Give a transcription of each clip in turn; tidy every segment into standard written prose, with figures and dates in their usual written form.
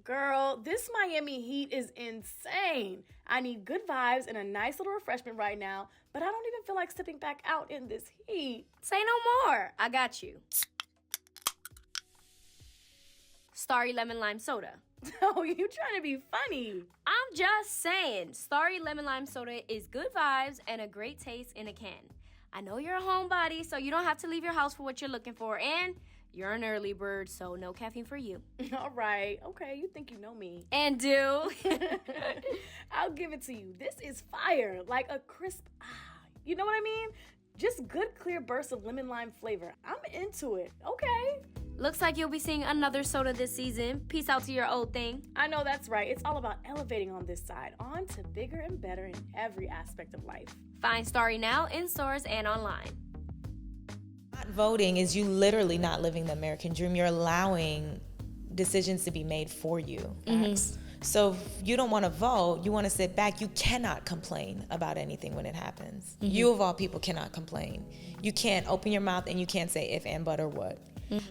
Girl, this Miami heat is insane. I need good vibes and a nice little refreshment right now, but I don't even feel like stepping back out in this heat. Say no more. I got you. Starry Lemon Lime Soda. Oh, you trying to be funny. I'm just saying, Starry Lemon Lime Soda is good vibes and a great taste in a can. I know you're a homebody, so you don't have to leave your house for what you're looking for, and you're an early bird, so no caffeine for you. All right. Okay, you think you know me. And do. I'll give it to you. This is fire. Like a crisp, you know what I mean? Just good, clear bursts of lemon lime flavor. I'm into it. Okay. Looks like you'll be seeing another soda this season. Peace out to your old thing. I know that's right. It's all about elevating on this side. On to bigger and better in every aspect of life. Find Starry now in stores and online. Not voting is you literally not living the American dream. You're allowing decisions to be made for you. Mm-hmm. So if you don't want to vote, you want to sit back, you cannot complain about anything when it happens. Mm-hmm. You of all people cannot complain. You can't open your mouth and you can't say if and but or what.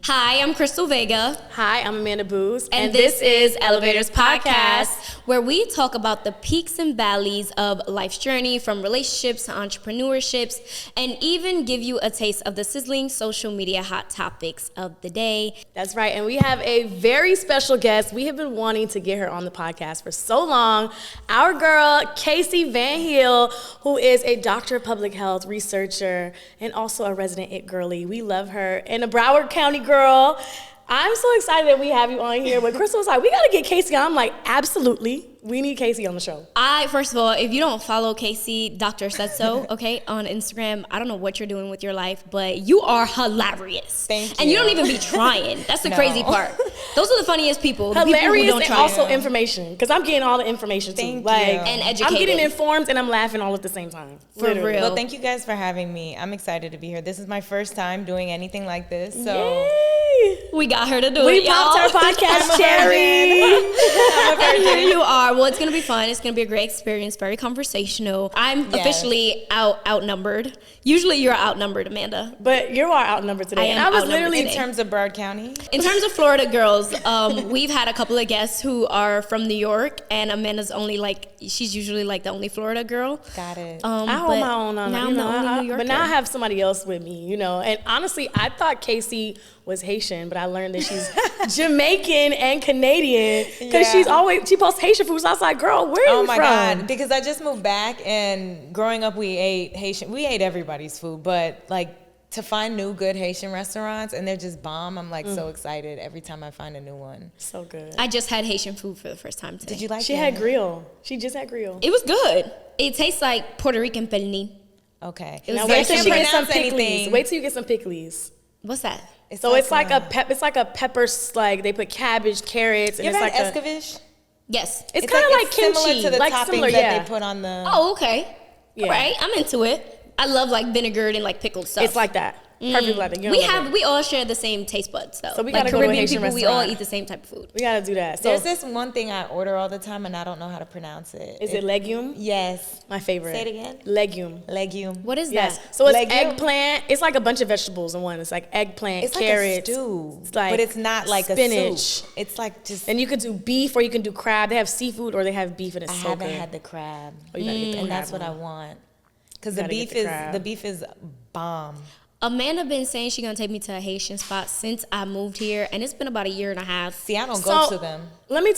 Hi, I'm Krystal Vega. Hi, I'm Amanda Booz. And this is Elevators Podcast, where we talk about the peaks and valleys of life's journey, from relationships to entrepreneurships, and even give you a taste of the sizzling social media hot topics of the day. That's right, and we have a very special guest. We have been wanting to get her on the podcast for so long. Our girl, Casey Van Heel, who is a doctor of public health researcher and also a resident IT girly. We love her. And a Broward County girl. I'm so excited that we have you on here. When Krystal was like, we got to get Casey on, I'm like, absolutely. We need Casey on the show. First of all, if you don't follow Casey, Dr. Said So, okay, on Instagram, I don't know what you're doing with your life, but you are hilarious. Thank you. And you don't even be trying. That's the crazy part. Those are the funniest people. The Hilarious people who don't and try. also information, because I'm getting all the information too. Thank like, you. And I'm educated. getting informed and I'm laughing all at the same time. For real. Well, thank you guys for having me. I'm excited to be here. This is my first time doing anything like this. So Yay. We got her to do We it, y'all. popped our podcast cherry. And here you are. Well, it's going to be fun. It's going to be a great experience, very conversational. I'm officially outnumbered. Usually you're outnumbered, Amanda. But you are outnumbered today. I am and I was outnumbered literally today. in terms of Broward County, In terms of Florida girls, we've had a couple of guests who are from New York, and Amanda's she's usually the only Florida girl. got it. I hold my own on now it. I'm the only New Yorker. But now I have somebody else with me, And honestly, I thought Casey was Haitian, but I learned that she's Jamaican and Canadian because she posts Haitian food. So I was like, girl, where are you from? God, because I just moved back, and growing up we ate everybody's food, but to find new good Haitian restaurants and they're just bomb, I'm so excited every time I find a new one. So good. I just had Haitian food for the first time today. Did you like it? She had grill. She just had grill. It was good. It tastes like Puerto Rican pernil. Okay. It was Now very wait till she simple. gets some Pronounce pickles. anything. Wait till you get some pickles. What's that? It's like a pepper, they put cabbage, carrots, and You it's ever like had escovitch? Yes. It's kind of like kimchi, similar to the toppings similar, that they put on the. Oh, okay. Yeah. All right, I'm into it. I love vinegared and pickled stuff. It's like that. Perfectly like that. We all share the same taste buds though. So we gotta go to a Caribbean Haitian people, we all restaurant. eat the same type of food. We gotta do that. So There's this one thing I order all the time and I don't know how to pronounce it. is it legume? Yes. My favorite. Say it again. Legume. Legume. What is Yes. that? So it's Legume? eggplant. It's like a bunch of vegetables in one. It's like eggplant, It's carrots. like a stew, It's like but it's not like spinach. a soup. It's like just. And you could do beef or you can do crab. They have seafood or they have beef and it's I so haven't good. had the crab, Oh, you gotta get the and crab that's what I one. want. Because the Gotta get beef the is crab. bomb. Amanda been saying she's gonna take me to a Haitian spot since I moved here, and it's been about a year and a half. See, I don't go So, to them. Let me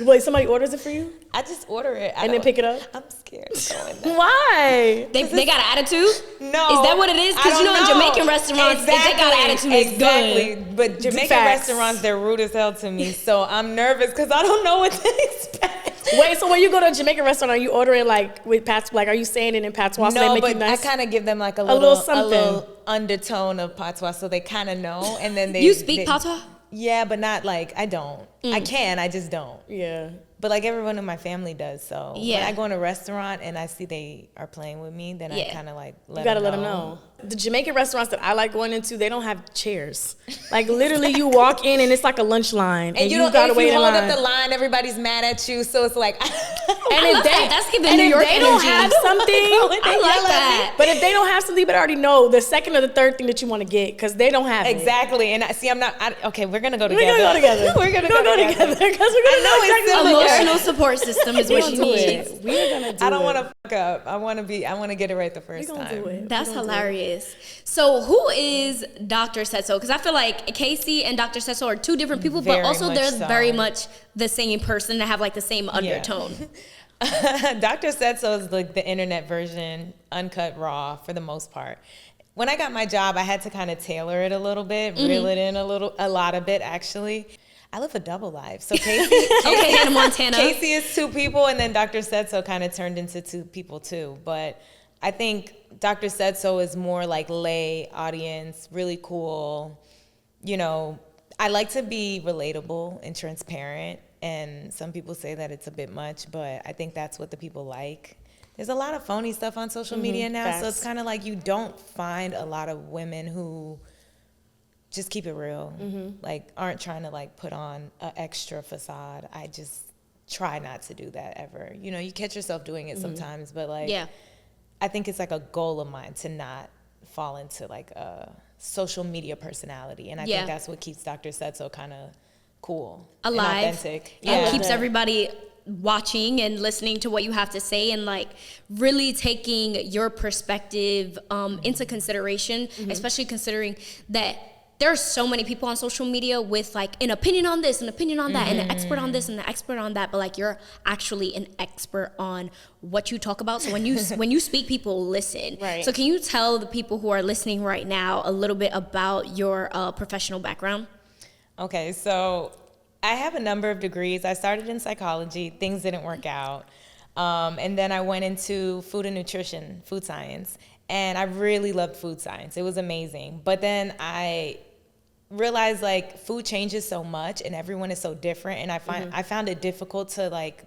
wait, somebody orders it for you? I just order it And then pick it up? I'm scared to go in there. Why? They got an attitude? No. Is that what it is? Because I you know don't in Jamaican restaurants, if they got an attitude, it's exactly. good. But Jamaican Facts. restaurants, they're rude as hell to me. So I'm nervous because I don't know what to expect. Wait, so when you go to a Jamaican restaurant, are you ordering with patois? Are you saying it in patois so they No, make but you nice? I kind of give them a little little something. undertone of patois so they kind of know. And then they You speak patois? Yeah, but not I don't. I can, I just don't. Yeah. But everyone in my family does. So Yeah. when I go in a restaurant and I see they are playing with me, then I kind of let You gotta let them know. The Jamaican restaurants that I like going into, they don't have chairs. Literally, you walk in and it's like a lunch line, And you don't. gotta If wait you in hold line. up the line, everybody's mad at you. So it's like That's giving New York they don't energy. have something, I like that. But if they don't have something, you better already know the second or the third thing that you want to get because they don't have it. Exactly. And I'm not. Okay, we're gonna go together. We're gonna go together. We're gonna go together because we're gonna know exactly Emotional support system is what she needs. We're gonna do I don't want to fuck up. I want to get it right the first We're gonna time. do it. That's hilarious. So who is Dr. Setso? Because I feel like Casey and Dr. Setso are two different people, but Very also much they're so. very much the same person that have like the same undertone. Dr. Setso is like the internet version, uncut raw for the most part. When I got my job, I had to kind of tailor it a little bit, reel it in a lot of it actually. I live a double life. So Casey, Okay, Hannah Montana. Casey is two people, and then Dr. Setso kind of turned into two people too. But I think Dr. Setso is more like lay audience, really cool. You know, I like to be relatable and transparent. And some people say that it's a bit much, but I think that's what the people like. There's a lot of phony stuff on social media now, so it's kind of like you don't find a lot of women who just keep it real, like aren't trying to like put on an extra facade. I just try not to do that ever. You know, you catch yourself doing it sometimes, but like, I think it's like a goal of mine to not fall into like a social media personality, and I think that's what keeps Dr. Setso kind of cool, alive, and authentic. And keeps everybody watching and listening to what you have to say, and like really taking your perspective into consideration, especially considering that there are so many people on social media with like an opinion on this, an opinion on that, and an expert on this and an expert on that, but like you're actually an expert on what you talk about. So when you speak, people listen. Right. So can you tell the people who are listening right now a little bit about your professional background? Okay, so I have a number of degrees. I started in psychology. Things didn't work out. And then I went into food and nutrition, food science. And I really loved food science. It was amazing. But then I realized like food changes so much and everyone is so different. And I found it difficult to like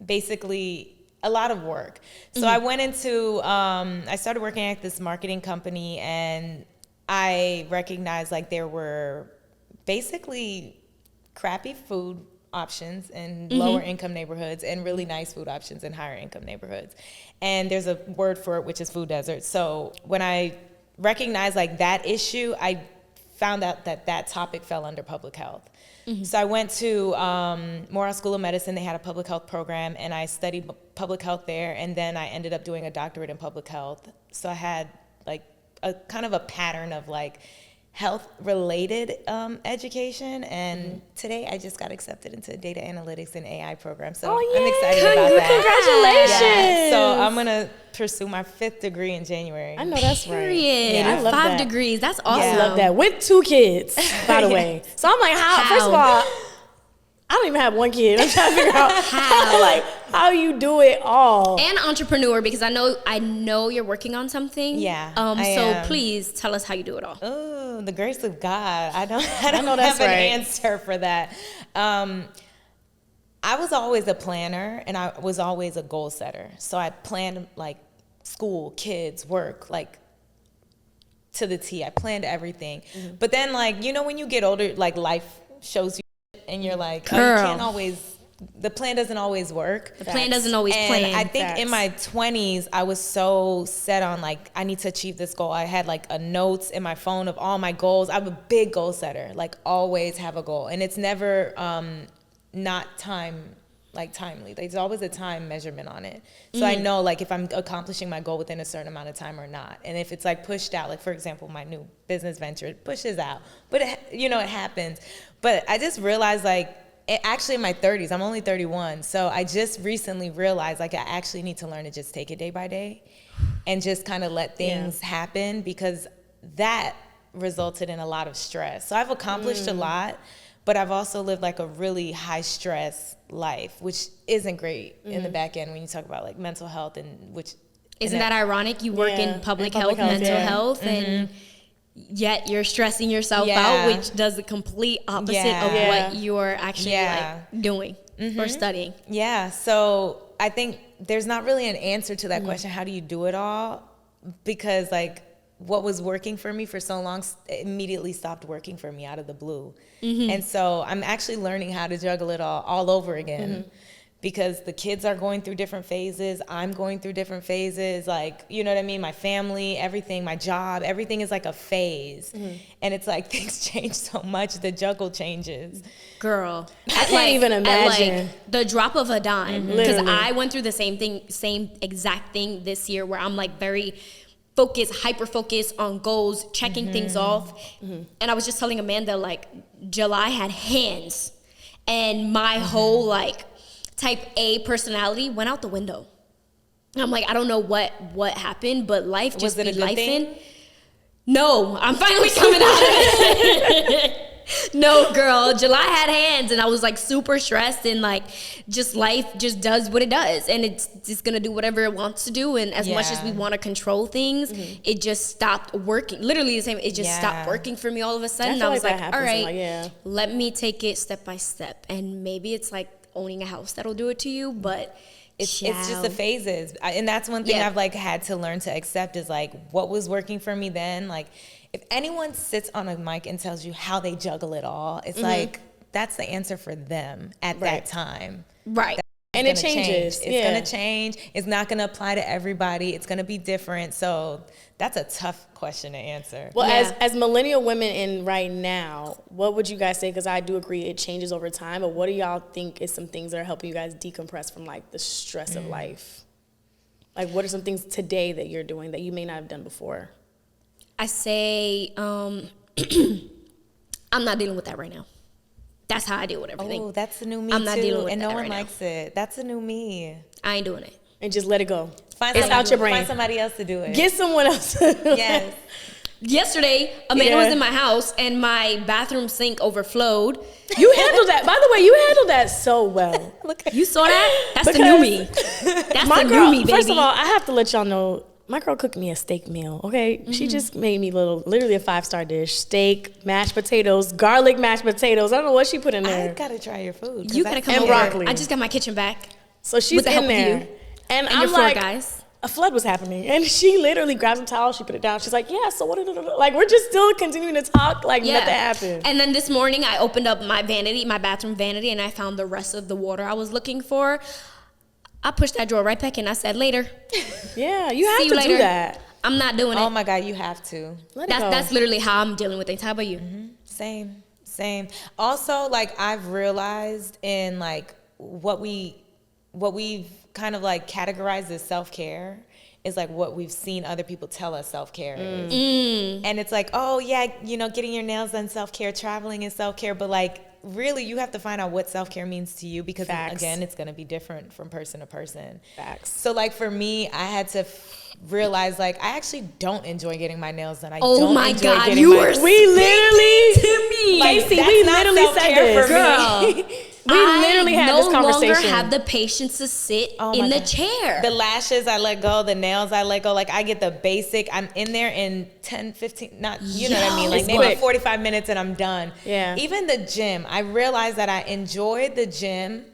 basically a lot of work. So I went into, I started working at this marketing company, and I recognized like there were basically crappy food options in lower income neighborhoods and really nice food options in higher income neighborhoods. And there's a word for it, which is food deserts. So when I recognized like that issue, I found out that topic fell under public health. So I went to Morehouse School of Medicine. They had a public health program, and I studied public health there. And then I ended up doing a doctorate in public health. So I had like a kind of a pattern of like health-related education, and today I just got accepted into a data analytics and AI program, so I'm excited about that. Congratulations! Yeah. So I'm gonna pursue my 5th degree in January. I know that's right. Period. I love 5 that. degrees. That's awesome. I love that. With 2 kids, by the way. So I'm like, how? First of all, I don't even have 1 kid. I'm trying to figure out how you do it all. And entrepreneur, because I know you're working on something. Yeah, so please tell us how you do it all. Oh, the grace of God. I don't know that's have an right. answer for that. I was always a planner, and I was always a goal setter. So I planned like school, kids, work, like to the T. I planned everything. But then like, you know, when you get older, like life shows you and you're like, oh, you can't always, the plan doesn't always work. The plan doesn't always plan. And I think in my 20s, I was so set on like, I need to achieve this goal. I had like a notes in my phone of all my goals. I'm a big goal setter, like always have a goal. And it's never not timely. There's always a time measurement on it. So I know like if I'm accomplishing my goal within a certain amount of time or not. And if it's like pushed out, like for example, my new business venture, it pushes out, but it happens. But I just realized like, actually in my 30s, I'm only 31. So I just recently realized like I actually need to learn to just take it day by day and just kind of let things happen, because that resulted in a lot of stress. So I've accomplished a lot, but I've also lived like a really high stress life, which isn't great in the back end when you talk about like mental health, and which isn't that ironic? You work in public health, mental health, and yet you're stressing yourself out, which does the complete opposite of what you're actually like doing or studying. Yeah. So I think there's not really an answer to that question. How do you do it all? Because like what was working for me for so long immediately stopped working for me out of the blue. And so I'm actually learning how to juggle it all over again. because the kids are going through different phases. I'm going through different phases. Like, you know what I mean? My family, everything, my job, everything is like a phase. And it's like things change so much. The juggle changes. Girl, I can't even imagine. At like the drop of a dime. Because Literally. I went through the same exact thing this year where I'm like very focused, hyper focused on goals, checking things off. And I was just telling Amanda, like, July had hands. And my whole like type A personality went out the window. I'm like, I don't know what happened, but life just Was it be a good thing? lifing. No, I'm finally coming out of it. No, girl, July had hands, and I was like super stressed, and like just life just does what it does, and it's just gonna do whatever it wants to do. And as much as we want to control things, it just stopped working. Literally the same. It just stopped working for me all of a sudden. I was like, all right, let me take it step by step, and maybe it's like owning a house that'll do it to you, but it's just the phases. And that's one thing I've like had to learn to accept is like what was working for me then. Like if anyone sits on a mic and tells you how they juggle it all, it's like that's the answer for them at that time. Right. And it changes. It's going to change. It's not going to apply to everybody. It's going to be different. So that's a tough question to answer. Well, as millennial women in right now, what would you guys say? Because I do agree it changes over time. But what do y'all think is some things that are helping you guys decompress from like the stress of life? Like what are some things today that you're doing that you may not have done before? I say I'm not dealing with that right now. That's how I deal with everything. Oh, that's the new me I'm not too. dealing with and that no one right likes it. That's a new me. I ain't doing it. And just let it go. It's out your brain. Find somebody else to do it. Get someone else. Yes. Yesterday, Amanda was in my house and my bathroom sink overflowed. You handled that. By the way, you handled that so well. You saw that? That's the new me. That's the new me, baby. First of all, I have to let y'all know, my girl cooked me a steak meal, okay? She just made me literally a 5-star dish. Steak, mashed potatoes, garlic mashed potatoes. I don't know what she put in there. I gotta try your food. You gotta come over. Broccoli. I just got my kitchen back. So she's in there. And I'm your floor like, guys. A flood was happening. And she literally grabs a towel, she put it down. She's like, yeah, so what did it, like, we're just still continuing to talk like nothing happened. And then this morning I opened up my vanity, my bathroom vanity, and I found the rest of the water I was looking for. I pushed that drawer right back in. I said, later. Yeah, you have to do that. I'm not doing it. Oh my God, you have to. That's literally how I'm dealing with things. How about you? Same. Also, like I've realized in like what we've kind of like categorized as self-care is like what we've seen other people tell us self-care is. And it's like, oh yeah, you know, getting your nails done, self-care, traveling is self-care, but like really you have to find out what self-care means to you because again, it's going to be different from person to person. Facts. So like for me, I had to realize like I actually don't enjoy getting my nails done. Oh my God, you were we literally to me. Like, Casey, we literally said this. Girl. We literally had this conversation. I no longer have the patience to sit in the chair. The lashes I let go, the nails I let go. Like I get the basic. I'm in there in 10, 15, not, you know what I mean? Like maybe 45 minutes and I'm done. Yeah. Even the gym, I realized that I enjoyed the gym,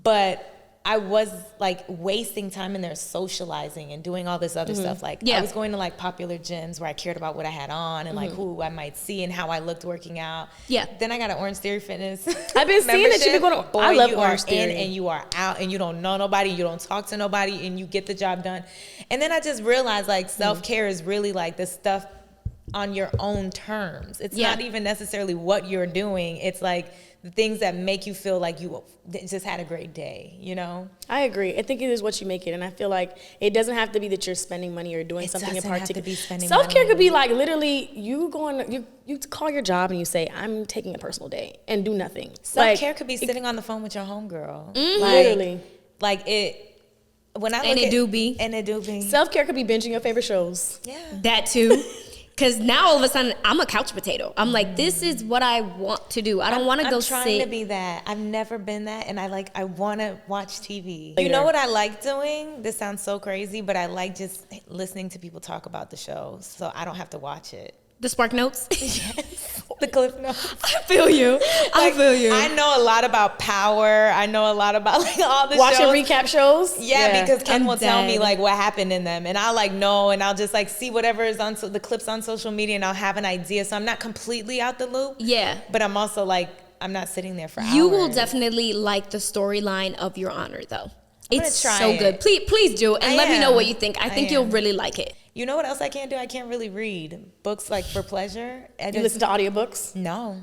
but I was like wasting time in there socializing and doing all this other stuff. Like I was going to like popular gyms where I cared about what I had on and like who I might see and how I looked working out. Yeah. Then I got an Orange Theory Fitness. I've been seeing that you've been going to. Boy, I love you Orange are Theory. in and you are out and you don't know nobody, you don't talk to nobody, and you get the job done. And then I just realized like self-care is really like the stuff on your own terms. It's not even necessarily what you're doing. It's like the things that make you feel like you just had a great day, you know? I agree. I think it is what you make it. And I feel like it doesn't have to be that you're spending money or doing something in particular. Self-care could be like literally you call your job and you say, I'm taking a personal day and do nothing. Self-care could be sitting on the phone with your homegirl. Literally. Like it, when I look and it do be. Self-care could be binging your favorite shows. Yeah. That too. Because now all of a sudden I'm a couch potato. I'm like, this is what I want to do. I don't want to go sit. I'm trying to be that. I've never been that, and I want to watch TV. You know what I like doing? This sounds so crazy, but I like just listening to people talk about the show, so I don't have to watch it. The Spark Notes? Yes. The Cliff Notes. I feel you. I feel you. I know a lot about Power. I know a lot about like all the Watching shows. recap shows? Yeah, because Ken will tell me like what happened in them, and I'll like know, and I'll just like see whatever is on the clips on social media, and I'll have an idea. So I'm not completely out the loop. Yeah. But I'm also like not sitting there for hours. You will definitely like the storyline of Your Honor, though. It's so it. good. Please do, and let me know what you think. I think you'll really like it. You know what else I can't do? I can't really read books like for pleasure. You listen to audiobooks? No,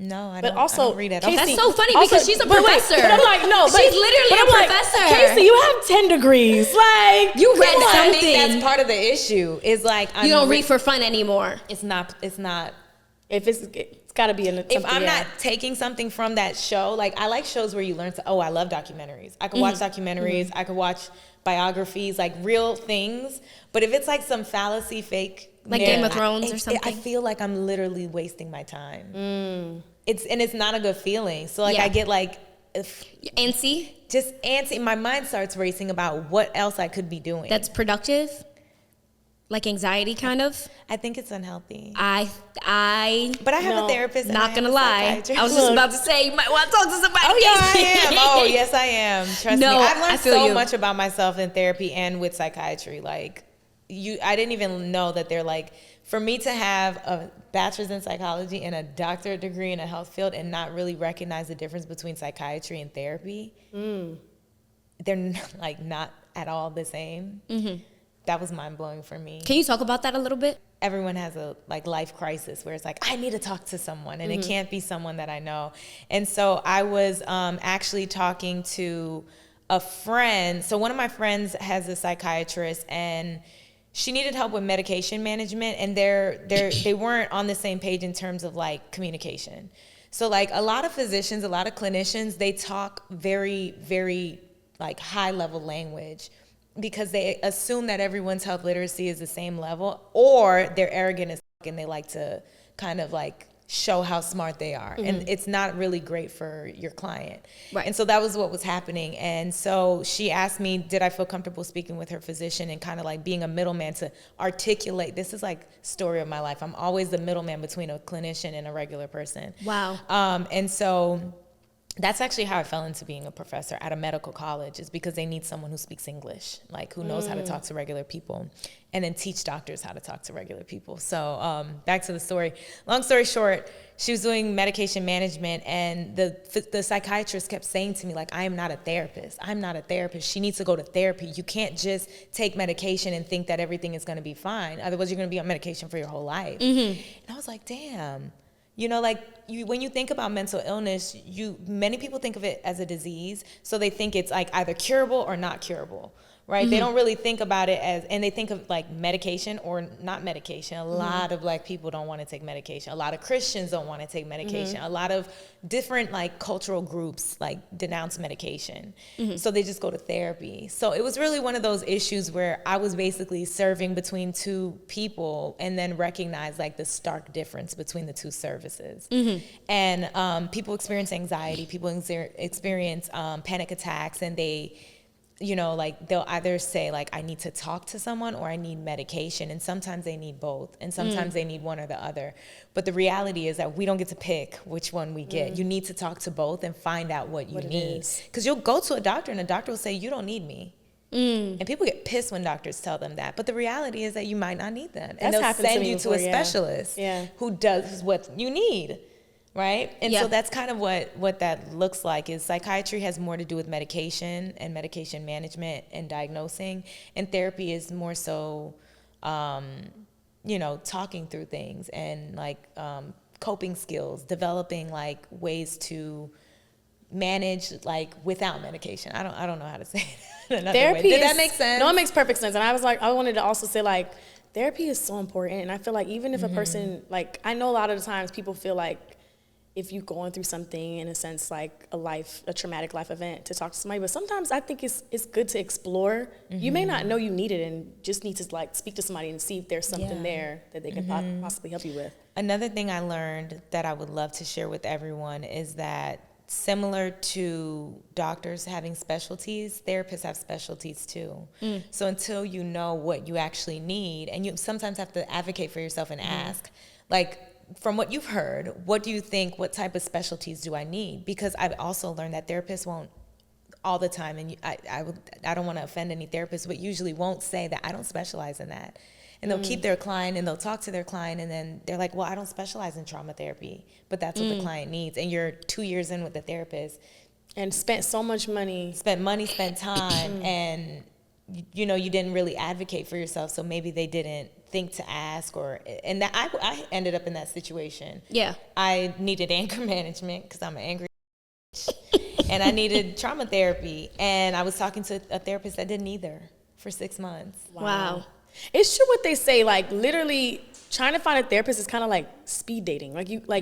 I but don't. also, I don't read at all. That's so funny because she's a professor. But I'm like, no, she's literally a professor. Casey, you have 10 degrees. Like, you read I something. think that's part of the issue. Is like you don't read for fun anymore. It's not. If it's got to be in. If I'm not taking something from that show, like I like shows where you learn. I love documentaries. I could watch documentaries. I could watch biographies, like real things. But if it's like some fallacy, fake, like Game of Thrones or something, I feel like I'm literally wasting my time. It's not a good feeling. So like I get like antsy. Just antsy. My mind starts racing about what else I could be doing. That's productive. Like anxiety, kind of. I think it's unhealthy. But I have a therapist. Not gonna lie, I was just about to say you might want to talk to somebody. Oh yeah, I am. Oh yes, I am. Trust me. I've learned so much about myself in therapy and with psychiatry. Like I didn't even know that they're like. For me to have a bachelor's in psychology and a doctorate degree in a health field and not really recognize the difference between psychiatry and therapy, they're like not at all the same. That was mind-blowing for me. Can you talk about that a little bit? Everyone has a like life crisis where it's like, I need to talk to someone, and it can't be someone that I know. And so I was actually talking to a friend. So one of my friends has a psychiatrist, and she needed help with medication management, and they weren't on the same page in terms of like communication. So like a lot of physicians, a lot of clinicians, they talk very, very like high level language, because they assume that everyone's health literacy is the same level, or they're arrogant as fuck and they like to kind of like show how smart they are. And it's not really great for your client. Right. And so that was what was happening. And so she asked me, did I feel comfortable speaking with her physician and kind of like being a middleman to articulate, this is like story of my life. I'm always the middleman between a clinician and a regular person. Wow. And so that's actually how I fell into being a professor at a medical college, is because they need someone who speaks English, like who knows how to talk to regular people, and then teach doctors how to talk to regular people. So back to the story. Long story short, she was doing medication management, and the psychiatrist kept saying to me, like, I am not a therapist. I'm not a therapist. She needs to go to therapy. You can't just take medication and think that everything is going to be fine. Otherwise, you're going to be on medication for your whole life. And I was like, damn. You know, like when you think about mental illness, many people think of it as a disease. So they think it's like either curable or not curable, right? They don't really think about it and they think of like medication or not medication. A lot of Black people don't want to take medication. A lot of Christians don't want to take medication. A lot of different like cultural groups like denounce medication. So they just go to therapy. So it was really one of those issues where I was basically serving between two people and then recognized like the stark difference between the two services. And people experience anxiety, people experience panic attacks, and they, you know, like they'll either say like, I need to talk to someone or I need medication. And sometimes they need both. And sometimes they need one or the other. But the reality is that we don't get to pick which one we get. You need to talk to both and find out what you need. Because you'll go to a doctor and a doctor will say, you don't need me. And people get pissed when doctors tell them that. But the reality is that you might not need them. And they'll send you to a specialist who does what you need. Right? And so that's kind of what that looks like. Is psychiatry has more to do with medication and medication management and diagnosing, and therapy is more so, you know, talking through things and like coping skills, developing like ways to manage like without medication. I don't know how to say it. Therapy Did that make sense? No, it makes perfect sense. And I was like, I wanted to also say like, therapy is so important. And I feel like even if a person, like, I know a lot of the times people feel like if you're going through something in a sense like a traumatic life event, to talk to somebody, but sometimes I think it's good to explore. You may not know you need it and just need to like speak to somebody and see if there's something there that they can possibly help you with. Another thing I learned that I would love to share with everyone is that similar to doctors having specialties, therapists have specialties too. So until you know what you actually need, and you sometimes have to advocate for yourself and ask, like, from what you've heard, what do you think, what type of specialties do I need? Because I've also learned that therapists won't all the time, and I don't want to offend any therapists, but usually won't say that I don't specialize in that. And they'll keep their client and they'll talk to their client, and then they're like, well, I don't specialize in trauma therapy, but that's what the client needs. And you're 2 years in with the therapist. And spent so much money. Spent time, and you know, you didn't really advocate for yourself, so maybe they didn't think to ask, and that I ended up in that situation. Yeah. I needed anger management because I'm an angry and I needed trauma therapy, and I was talking to a therapist that didn't either for 6 months. Wow. It's true what they say, like literally trying to find a therapist is kind of like speed dating.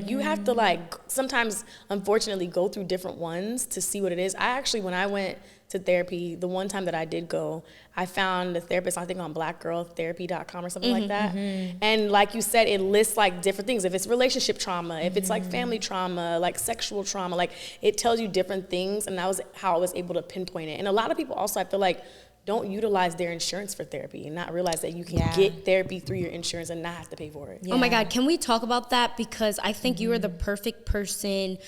You have to like sometimes unfortunately go through different ones to see what it is. I actually, when I went to therapy, the one time that I did go, I found a therapist, I think on blackgirltherapy.com or something like that. And like you said, it lists like different things. If it's relationship trauma, if it's like family trauma, like sexual trauma, like it tells you different things. And that was how I was able to pinpoint it. And a lot of people also, I feel like, don't utilize their insurance for therapy and not realize that you can get therapy through your insurance and not have to pay for it. Oh my God, can we talk about that? Because I think you are the perfect person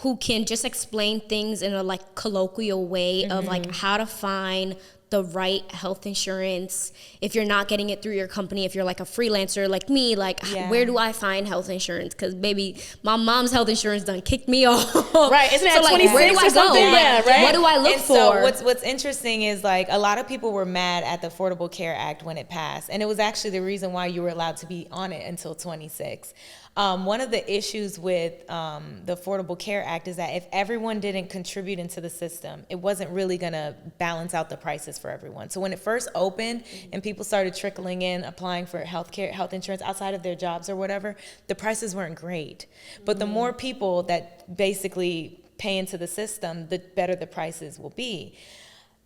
who can just explain things in a like colloquial way of like how to find the right health insurance if you're not getting it through your company, if you're like a freelancer like me, like where do I find health insurance? Because baby, my mom's health insurance done kicked me off. Right, isn't that so, like, 26 where do I or something? go? Yeah, right. What do I look And for? so what's interesting is like a lot of people were mad at the Affordable Care Act when it passed, and it was actually the reason why you were allowed to be on it until 26. One of the issues with the Affordable Care Act is that if everyone didn't contribute into the system, it wasn't really going to balance out the prices for everyone. So when it first opened and people started trickling in, applying for health insurance outside of their jobs or whatever, the prices weren't great. But the more people that basically pay into the system, the better the prices will be.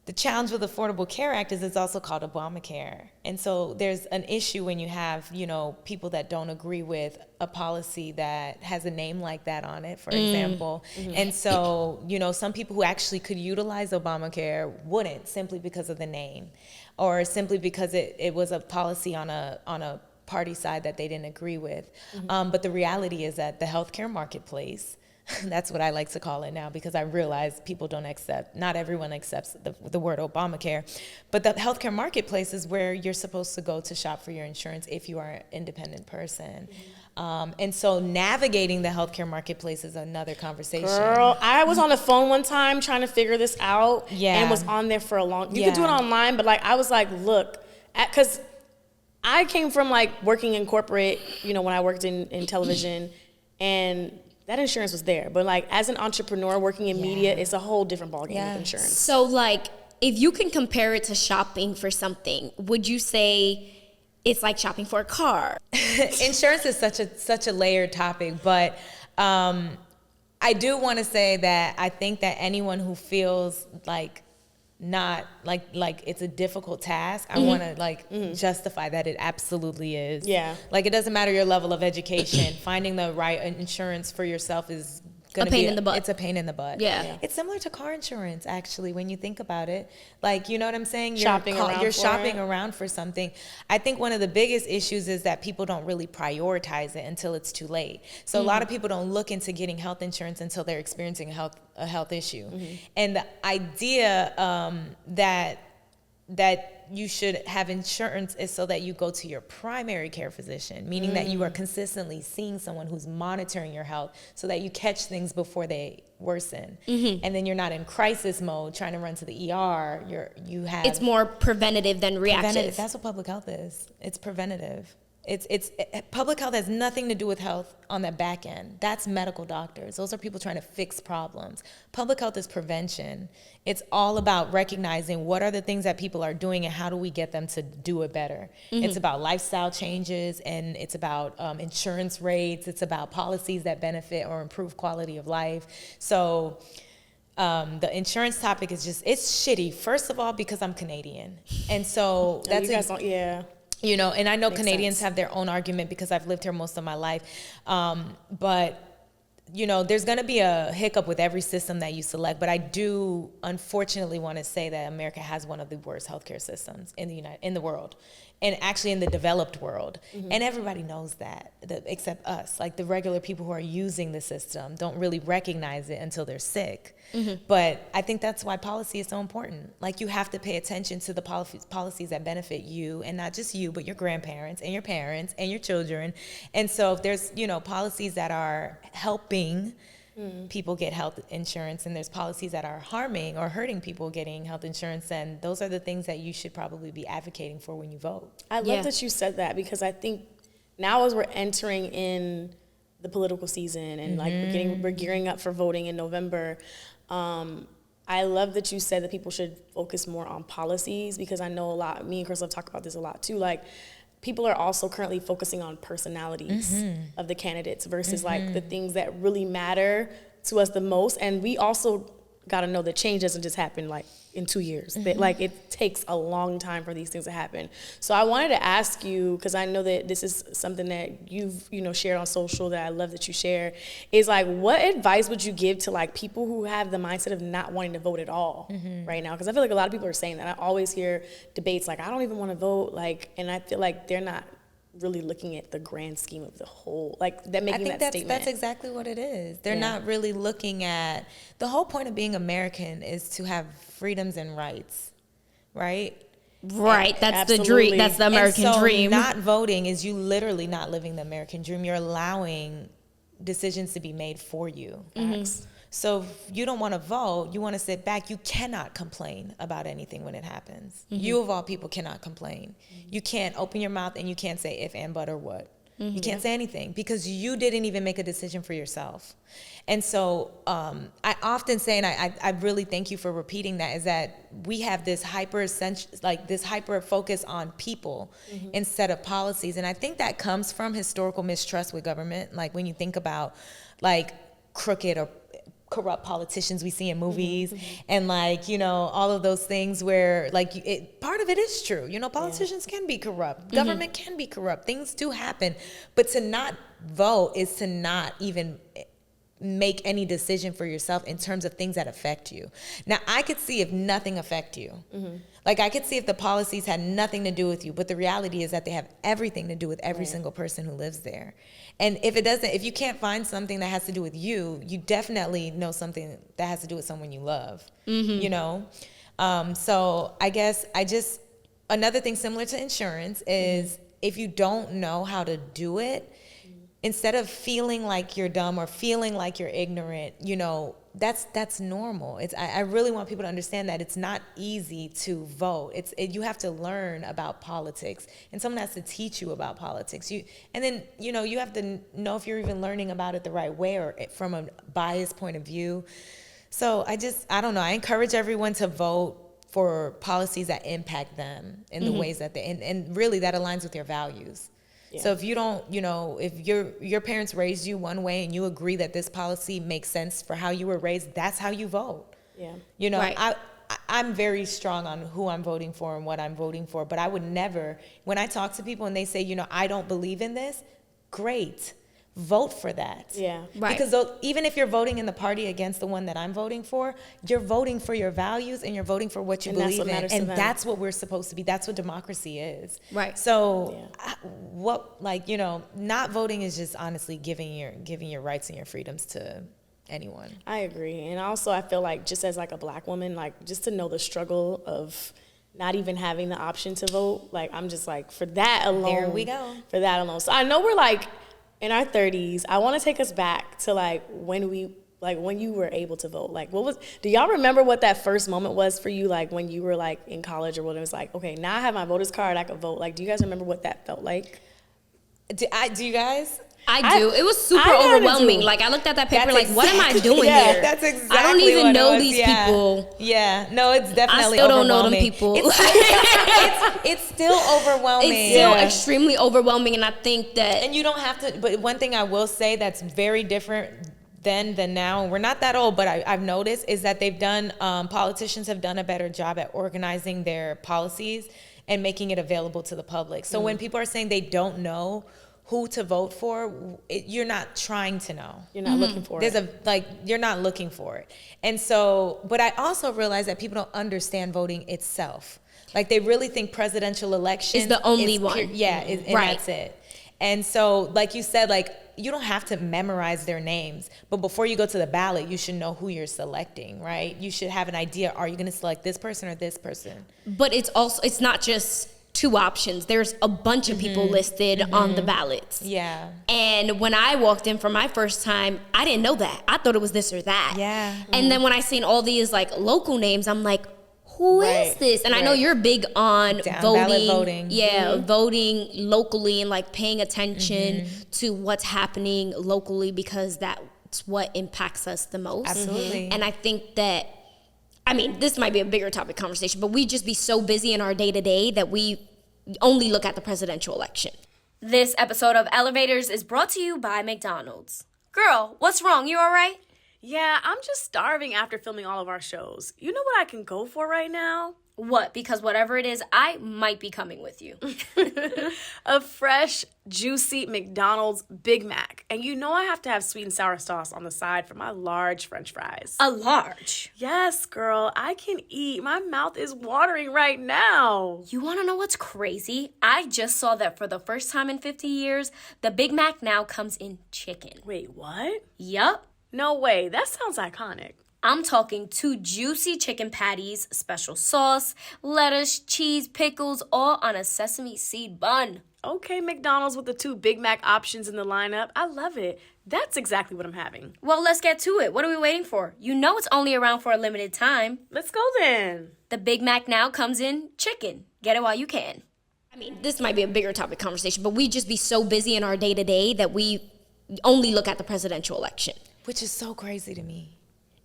The challenge with the Affordable Care Act is it's also called Obamacare. And so there's an issue when you have, you know, people that don't agree with a policy that has a name like that on it, for example. And so, you know, some people who actually could utilize Obamacare wouldn't, simply because of the name, or simply because it was a policy on a party side that they didn't agree with. But the reality is that the healthcare marketplace, that's what I like to call it now, because I realize people don't accept, not everyone accepts the word Obamacare, but the healthcare marketplace is where you're supposed to go to shop for your insurance if you are an independent person. And so navigating the healthcare marketplace is another conversation. Girl, I was on the phone one time trying to figure this out, Yeah. and was on there for a long, you could do it online, but like, I was like, look, because I came from like working in corporate, you know, when I worked in television, and that insurance was there. But like as an entrepreneur working in media, it's a whole different ballgame with insurance. So like, if you can compare it to shopping for something, would you say it's like shopping for a car? Insurance is such a layered topic, but I do want to say that I think that anyone who feels like not like it's a difficult task, I want to justify that it absolutely is. Yeah. Like it doesn't matter your level of education, finding the right insurance for yourself is gonna A pain in the butt. It's a pain in the butt. Yeah. It's similar to car insurance, actually, when you think about it. Like, you know what I'm saying? You're Shopping around for something. I think one of the biggest issues is that people don't really prioritize it until it's too late. So a lot of people don't look into getting health insurance until they're experiencing a health issue. And the idea that you should have insurance is so that you go to your primary care physician, meaning that you are consistently seeing someone who's monitoring your health so that you catch things before they worsen. And then you're not in crisis mode trying to run to the ER. You have It's more preventative than reactive. preventative. That's what public health is. It's preventative. It's public health has nothing to do with health on the back end. That's medical doctors. Those are people trying to fix problems. Public health is prevention. It's all about recognizing what are the things that people are doing and how do we get them to do it better. It's about lifestyle changes, and it's about insurance rates. It's about policies that benefit or improve quality of life. So the insurance topic is it's shitty. First of all, because I'm Canadian. And so that's you know, and I know Canadians have their own argument because I've lived here most of my life. But there's going to be a hiccup with every system that you select, but I do unfortunately want to say that America has one of the worst healthcare systems in the world, and actually in the developed world. And everybody knows that, except us. Like, the regular people who are using the system don't really recognize it until they're sick. But I think that's why policy is so important. Like, you have to pay attention to the policies that benefit you, and not just you, but your grandparents and your parents and your children. And so if there's, policies that are helping people get health insurance, and there's policies that are harming or hurting people getting health insurance, and those are the things that you should probably be advocating for when you vote. I love that you said that, because I think now, as we're entering in the political season and like we're gearing up for voting in November, I love that you said that people should focus more on policies, because I know me and Krystal have talked about this a lot too. Like, people are also currently focusing on personalities of the candidates versus like the things that really matter to us the most. And we also got to know that change doesn't just happen like in 2 years. That, like, it takes a long time for these things to happen. So I wanted to ask you, because I know that this is something that you've shared on social that I love that you share, is like, what advice would you give to like people who have the mindset of not wanting to vote at all right now? Because I feel like a lot of people are saying that. I always hear debates like, I don't even want to vote, like, and I feel like they're not really looking at the grand scheme of the whole, like, that making that statement. That's exactly what it is. They're not really looking at, the whole point of being American is to have freedoms and rights, right? Right, that's the dream. That's the American dream. Not voting is you literally not living the American dream. You're allowing decisions to be made for you. So if you don't want to vote, you want to sit back, you cannot complain about anything when it happens. You, of all people, cannot complain. You can't open your mouth and you can't say if, and, but, or what. You can't say anything, because you didn't even make a decision for yourself. And so I often say, and I really thank you for repeating that, is that we have this hyper focus on people instead of policies. And I think that comes from historical mistrust with government. Like, when you think about like crooked or corrupt politicians we see in movies, and like, all of those things where like part of it is true. Politicians can be corrupt, government can be corrupt, things do happen, but to not vote is to not even make any decision for yourself in terms of things that affect you. Now, I could see if nothing affect you. Like, I could see if the policies had nothing to do with you, but the reality is that they have everything to do with every single person who lives there. And if you can't find something that has to do with you, you definitely know something that has to do with someone you love, So I guess another thing similar to insurance is if you don't know how to do it, instead of feeling like you're dumb or feeling like you're ignorant, that's normal. I really want people to understand that it's not easy to vote. You have to learn about politics, and someone has to teach you about politics. You have to know if you're even learning about it the right way or from a biased point of view. So I don't know. I encourage everyone to vote for policies that impact them in the ways that and really that aligns with their values. Yeah. So if you don't, if your parents raised you one way and you agree that this policy makes sense for how you were raised, that's how you vote. Yeah. Right. I'm very strong on who I'm voting for and what I'm voting for, but I would never, when I talk to people and they say, I don't believe in this, great. Vote for that. Yeah. Right. Because even if you're voting in the party against the one that I'm voting for, you're voting for your values and you're voting for what you believe in. And that's what we're supposed to be. That's what democracy is. Right. So not voting is just honestly giving your rights and your freedoms to anyone. I agree. And also I feel like, just as like a Black woman, like, just to know the struggle of not even having the option to vote, like, I'm just like, for that alone. There we go. For that alone. So I know we're like in our 30s. I want to take us back to like when you were able to vote. Like, do y'all remember what that first moment was for you? Like, when you were like in college or when it was like, okay, now I have my voter's card, I can vote. Like, do you guys remember what that felt like? Do you guys? I do. It was super overwhelming. Like, I looked at that paper what am I doing here? That's exactly I don't even know these people. Yeah. No, it's definitely I still don't know them people. It's still overwhelming. It's still extremely overwhelming, and I think that... And you don't have to... But one thing I will say that's very different then than now, we're not that old, but I've noticed, is that politicians have done a better job at organizing their policies and making it available to the public. So when people are saying they don't know who to vote for, you're not trying to know. You're not looking for it. You're not looking for it. And so, but I also realize that people don't understand voting itself. Like, they really think presidential election is the only one. And that's it. And so, like you said, like, you don't have to memorize their names, but before you go to the ballot, you should know who you're selecting, right? You should have an idea, are you going to select this person or this person? But it's not just 2 options. There's a bunch of people listed on the ballots. Yeah. And when I walked in for my first time, I didn't know that. I thought it was this or that. Yeah. And then when I seen all these like local names, I'm like, who is this? And I know you're big on voting. Yeah, voting locally and like paying attention to what's happening locally, because that's what impacts us the most. Absolutely. And I think that, I mean, this might be a bigger topic conversation, but we just be so busy in our day-to-day that we only look at the presidential election. This episode of Elevators is brought to you by McDonald's. Girl, what's wrong? You all right? Yeah, I'm just starving after filming all of our shows. You know what I can go for right now? What? Because whatever it is, I might be coming with you. A fresh, juicy McDonald's Big Mac. And you know I have to have sweet and sour sauce on the side for my large French fries. A large? Yes, girl, I can eat. My mouth is watering right now. You want to know what's crazy? I just saw that for the first time in 50 years, the Big Mac now comes in chicken. Wait, what? Yup. No way. That sounds iconic. I'm talking 2 juicy chicken patties, special sauce, lettuce, cheese, pickles, all on a sesame seed bun. Okay, McDonald's with the 2 Big Mac options in the lineup. I love it. That's exactly what I'm having. Well, let's get to it. What are we waiting for? You know it's only around for a limited time. Let's go then. The Big Mac now comes in chicken. Get it while you can. I mean, this might be a bigger topic conversation, but we just be so busy in our day-to-day that we only look at the presidential election. Which is so crazy to me.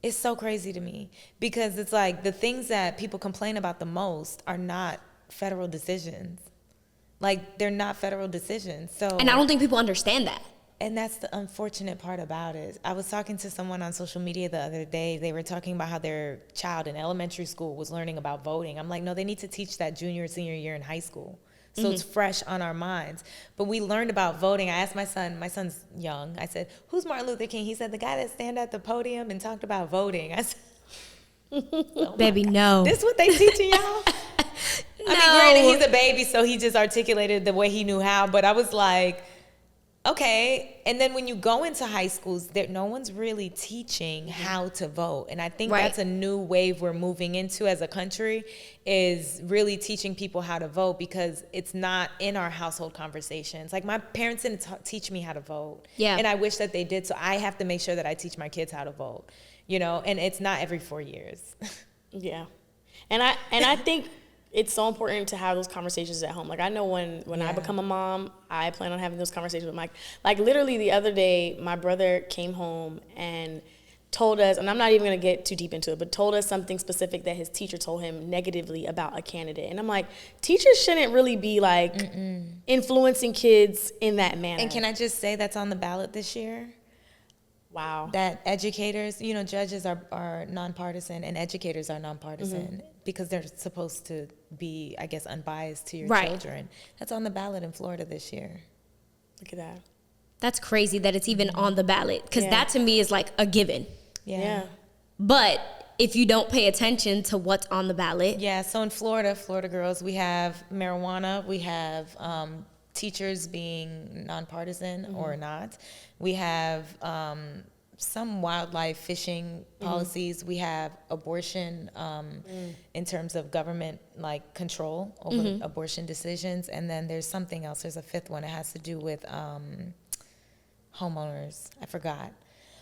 It's so crazy to me, because it's like the things that people complain about the most are not federal decisions. Like, they're not federal decisions. And I don't think people understand that. And that's the unfortunate part about it. I was talking to someone on social media the other day. They were talking about how their child in elementary school was learning about voting. I'm like, no, they need to teach that junior, senior year in high school. So it's fresh on our minds. But we learned about voting. I asked my son's young. I said, who's Martin Luther King? He said, the guy that stand at the podium and talked about voting. I said, oh, baby, no. This what they teaching y'all? No. I mean, granted, he's a baby, so he just articulated the way he knew how. But I was like, okay. And then when you go into high schools, no one's really teaching how to vote. And I think that's a new wave we're moving into as a country, is really teaching people how to vote, because it's not in our household conversations. Like, my parents didn't teach me how to vote. Yeah. And I wish that they did. So I have to make sure that I teach my kids how to vote, you know, and it's not every 4 years. Yeah. And I think it's so important to have those conversations at home. Like, I know when I become a mom, I plan on having those conversations with like literally the other day, my brother came home and told us, and I'm not even going to get too deep into it, but told us something specific that his teacher told him negatively about a candidate. And I'm like, teachers shouldn't really be like influencing kids in that manner. And can I just say that's on the ballot this year? Wow. That educators, you know, judges are nonpartisan and educators are nonpartisan because they're supposed to be, I guess, unbiased to your children. That's on the ballot in Florida this year. Look at that. That's crazy that it's even on the ballot, because that to me is like a given. Yeah. But if you don't pay attention to what's on the ballot. Yeah, so in Florida girls, we have marijuana, we have teachers being nonpartisan or not. We have some wildlife fishing policies. We have abortion in terms of government like control over abortion decisions. And then there's something else. There's a 5th one. It has to do with homeowners. I forgot.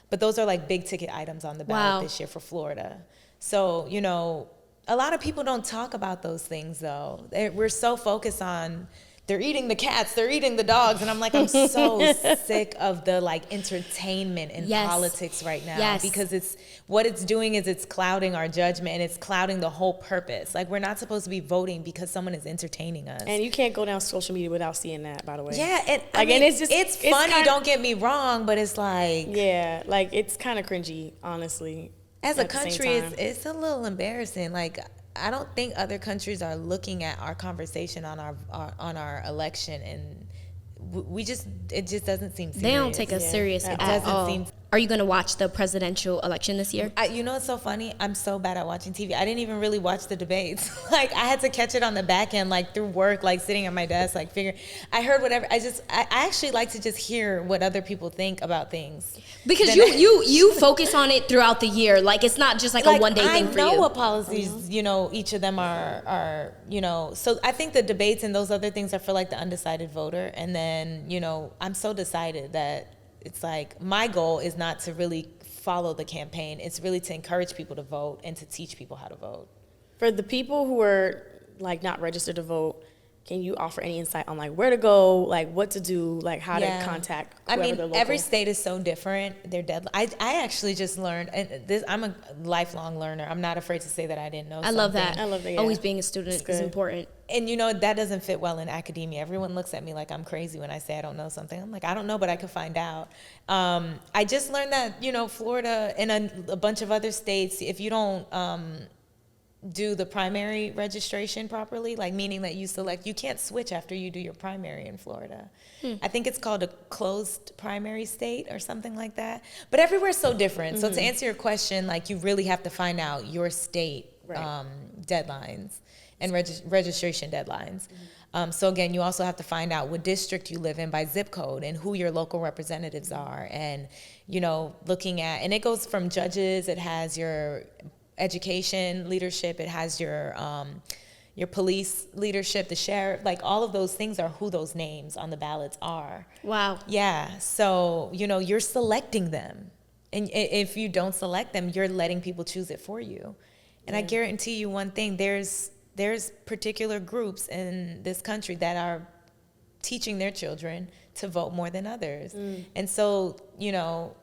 But those are like big ticket items on the ballot this year for Florida. So, you know, a lot of people don't talk about those things though. We're so focused on they're eating the cats, they're eating the dogs. And I'm like, I'm so sick of the like entertainment in politics right now. Because what it's doing is it's clouding our judgment and it's clouding the whole purpose. Like, we're not supposed to be voting because someone is entertaining us. And you can't go down social media without seeing that, by the way. Yeah, and like, and it's funny, don't get me wrong, but it's like, yeah, like it's kind of cringy, honestly. As a country, it's a little embarrassing. Like, I don't think other countries are looking at our conversation on our election and it just doesn't seem serious. They don't take us serious at all. Are you going to watch the presidential election this year? You know what's so funny? I'm so bad at watching TV. I didn't even really watch the debates. Like, I had to catch it on the back end, like, through work, like, sitting at my desk, like, figuring. I heard whatever. I actually like to just hear what other people think about things. Because you focus on it throughout the year. Like, it's not just, like a one-day thing for you. I know what policies, you know, each of them are, you know. So I think the debates and those other things are for, like, the undecided voter. And then, you know, I'm so decided that it's like my goal is not to really follow the campaign. It's really to encourage people to vote and to teach people how to vote. For the people who are like not registered to vote, can you offer any insight on like where to go, like what to do, like how to contact whoever their local? Every state is so different. Their deadline. I actually just learned, and this, I'm a lifelong learner. I'm not afraid to say that I didn't know something. I love that. Yeah. Always being a student is important. And you know, that doesn't fit well in academia. Everyone looks at me like I'm crazy when I say I don't know something. I'm like, I don't know, but I can find out. I just learned that, you know, Florida and a bunch of other states, if you don't do the primary registration properly, like meaning that you can't switch after you do your primary in Florida. I think it's called a closed primary state or something like that. But everywhere's so different. So to answer your question, like you really have to find out your state deadlines and registration deadlines. So again, you also have to find out what district you live in by zip code and who your local representatives are. And, you know, looking at, and it goes from judges, it has your education leadership, it has your police leadership, the sheriff, like all of those things are who those names on the ballots are. Wow. Yeah. So, you know, you're selecting them. And if you don't select them, you're letting people choose it for you. And I guarantee you one thing, there's particular groups in this country that are teaching their children to vote more than others. And so, you know,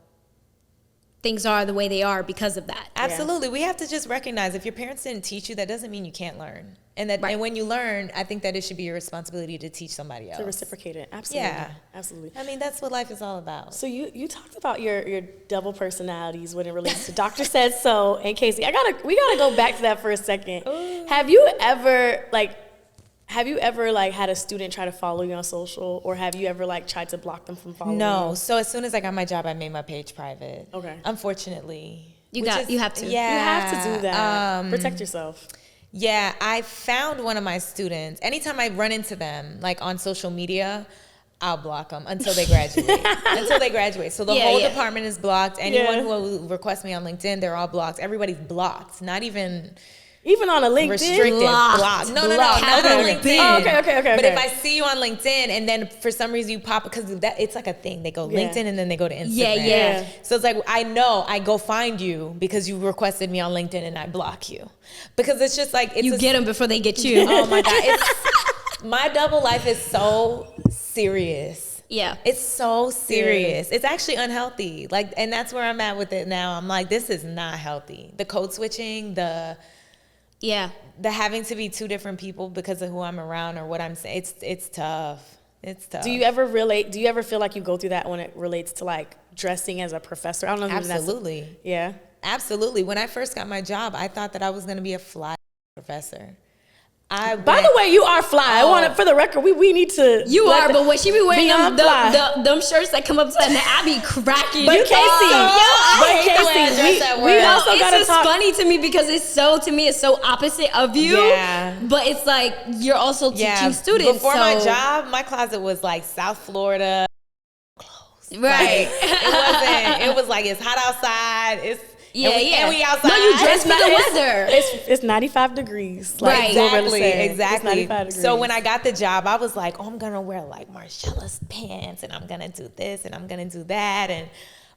things are the way they are because of that. Absolutely. We have to just recognize if your parents didn't teach you, that doesn't mean you can't learn. And that, and when you learn, I think that it should be your responsibility to teach somebody else. To reciprocate it. Absolutely. Yeah. Absolutely. I mean, that's what life is all about. So you talked about your double personalities when it relates to Dr. Said So and Casey. We gotta go back to that for a second. Ooh. Have you ever had a student try to follow you on social, or have you ever like tried to block them from following you? No. So as soon as I got my job, I made my page private. Okay. Unfortunately. You have to. Yeah. You have to do that. Protect yourself. Yeah, I found one of my students. Anytime I run into them, like on social media, I'll block them until they graduate. So the whole department is blocked. Anyone who requests me on LinkedIn, they're all blocked. Everybody's blocked. Not even on a LinkedIn? Restricted. Blocked. No, not on LinkedIn. Oh, okay. But if I see you on LinkedIn and then for some reason you pop, because it's like a thing. They go LinkedIn and then they go to Instagram. Yeah. So it's like, I know I go find you because you requested me on LinkedIn and I block you. Because it's just like, you get them before they get you. Oh my God. My double life is so serious. Yeah. It's so serious. It's actually unhealthy. Like, and that's where I'm at with it now. I'm like, this is not healthy. The code switching, the having to be two different people because of who I'm around or what I'm saying, it's tough. It's tough. Do you ever feel like you go through that when it relates to like dressing as a professor? I don't know if Absolutely. Yeah. Absolutely. When I first got my job, I thought that I was going to be a fly professor. By the way, you are fly. I want it for the record. We need to. You are, but when she be wearing them shirts that come up to that, I be cracking. But Casey, we also gotta it's just funny to me because it's so opposite of you. Yeah. But it's like you're also teaching students. Before my job, my closet was like South Florida clothes. Right. Like, it was like it's hot outside. And we outside. No, you dress for the weather. It's 95 degrees. Like, exactly. It's 95 degrees. So when I got the job, I was like, I'm going to wear like Marcella's pants and I'm going to do this and I'm going to do that.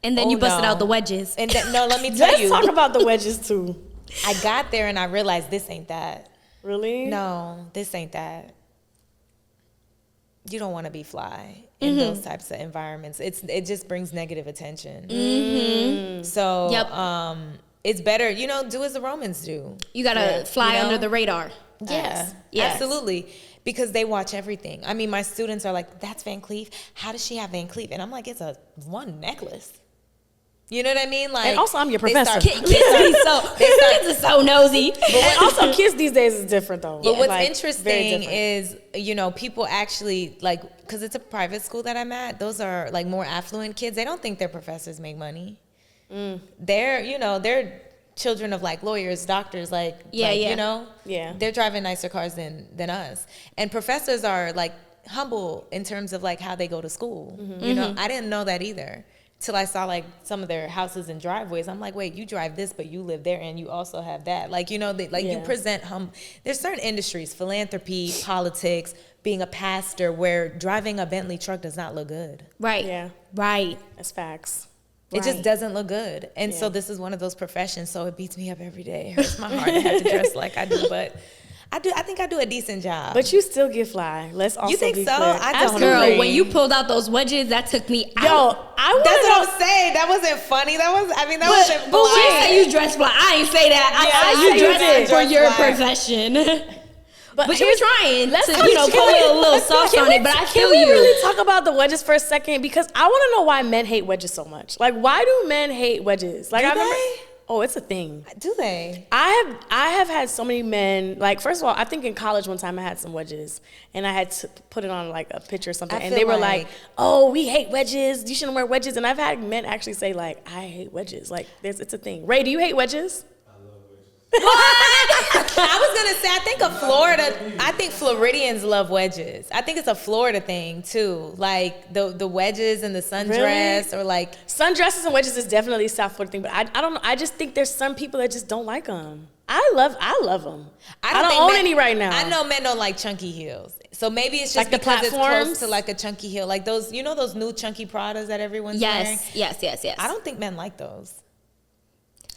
And then you busted out the wedges. And let me tell you. Let's talk about the wedges too. I got there and I realized this ain't that. Really? No, this ain't that. You don't want to be fly in those types of environments. It just brings negative attention. So it's better, do as the Romans do. You gotta fly under the radar. Yes, absolutely. Because they watch everything. I mean, my students are like, that's Van Cleef. How does she have Van Cleef? And I'm like, it's one necklace. You know what I mean? Like, and also, I'm your professor. Kids are so nosy. And also, kids these days is different though. But what's Like, interesting is, you know, people actually like, because it's a private school that I'm at. Those are like more affluent kids. They don't think their professors make money. They're children of like lawyers, doctors, you know, they're driving nicer cars than us. And professors are like humble in terms of like how they go to school. You know, I didn't know that either till I saw like some of their houses and driveways. I'm like, wait, you drive this, but you live there and you also have that. Like, you know, you present there's certain industries, philanthropy, politics, being a pastor, where driving a Bentley truck does not look good. Right. Yeah. Right. That's facts. It just doesn't look good. And so this is one of those professions, so it beats me up every day. It hurts my heart to have to dress like I do, but I think I do a decent job. But you still get fly. Let's also You think be so? clear. I don't Girl, agree. when you pulled out those wedges, that took me out. Yo, I want That's to what I'm saying. That wasn't funny. That wasn't But fly. we say you dress fly. I ain't say that. I said you dress for your profession. But you were trying to, put a little sauce on it, but I feel you. Can we really talk about the wedges for a second? Because I want to know why men hate wedges so much. Like, why do men hate wedges? Like, Do I remember. they? Oh, it's a thing. Do they? I have had so many men. Like, first of all, I think in college one time I had some wedges, and I had to put it on like a picture or something, and they were like, "Oh, we hate wedges. You shouldn't wear wedges." And I've had men actually say like, "I hate wedges." Like, it's a thing. Ray, do you hate wedges? I was gonna say, I think Floridians love wedges. I think it's a Florida thing too, like the wedges and the sundress, or like sundresses and wedges is definitely a South Florida thing. But I don't know. I just think there's some people that just don't like them. I love them. I don't own any right now. I know men don't like chunky heels, so maybe it's just like because it's close to like a chunky heel, like those those new chunky Pradas that everyone's wearing. Yes. I don't think men like those.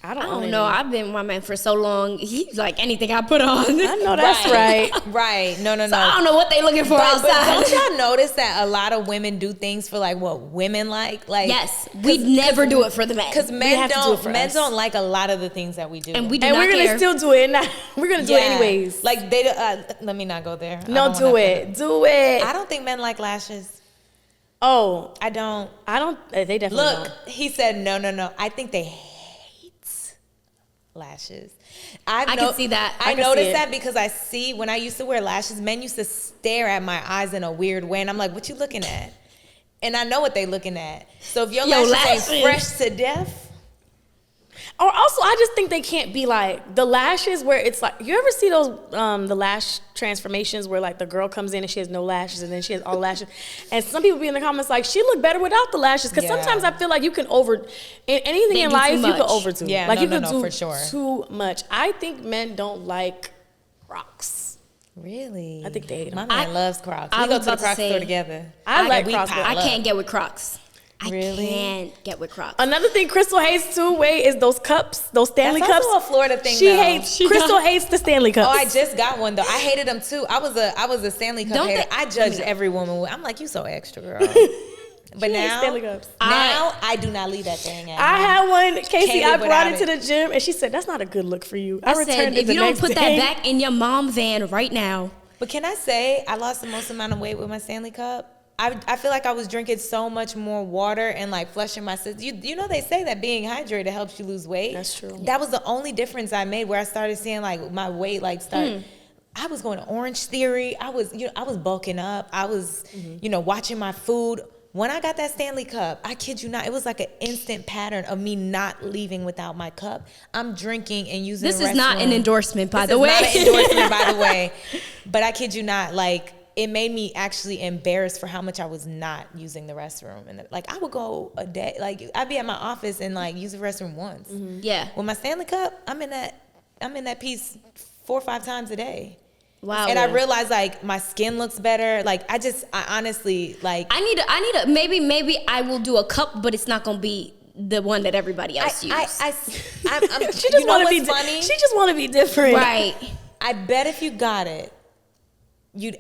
I don't know. I've been with my man for so long. He's like anything I put on. I know that's right. Right. No. So I don't know what they looking for outside. But don't y'all notice that a lot of women do things for like what women like? Like yes, we never do it for the men. Because men don't like a lot of the things that we do. And we're gonna still do it. We're gonna do it anyways. Like they let me not go there. No, do it. I don't think men like lashes. Oh, I don't. They definitely Look, don't. he said no. I think they hate lashes. I can see that. I noticed that because I see when I used to wear lashes, men used to stare at my eyes in a weird way, and I'm like, "What you looking at?" And I know what they looking at. So if your lashes ain't fresh to death. Or also, I just think they can't be like the lashes where it's like, you ever see those the lash transformations where like the girl comes in and she has no lashes and then she has all lashes, and some people be in the comments like she look better without the lashes, because sometimes I feel like you can anything in life you can overdo. Yeah, like you can do for sure. too much. I think men don't like Crocs. Really? I think they hate them. My man loves Crocs. We go to the Crocs store together. I like Crocs. I can't get with Crocs. Really? I can't get with Crocs. Another thing Krystal hates too, is those cups, those Stanley cups. That's also a Florida thing. Krystal hates the Stanley cups. Oh, I just got one though. I hated them too. I was a Stanley Cup hater. I judged every woman. I'm like, you so extra, girl. But now I do not leave that thing out. I had one, Casey. I brought it to the gym, and she said, "That's not a good look for you." I returned said, if you don't put that back in your mom van right now. But can I say I lost the most amount of weight with my Stanley Cup? I feel like I was drinking so much more water and like flushing my system. You know they say that being hydrated helps you lose weight. That's true. That was the only difference I made, where I started seeing like my weight like start. I was going to Orange Theory. I was bulking up. I was watching my food. When I got that Stanley Cup, I kid you not, it was like an instant pattern of me not leaving without my cup. I'm drinking and using This is not an endorsement, by the way. This is not an endorsement, by the way. But I kid you not, like, it made me actually embarrassed for how much I was not using the restroom. And like, I would go a day, like I'd be at my office and like use the restroom once. Yeah. With my Stanley Cup, I'm in that piece 4 or 5 times a day. Wow. And I realized like my skin looks better. Like I honestly like I need a maybe I will do a cup, but it's not gonna be the one that everybody else uses. She just want to be funny. She just want to be different. Right. I bet if you got it, you'd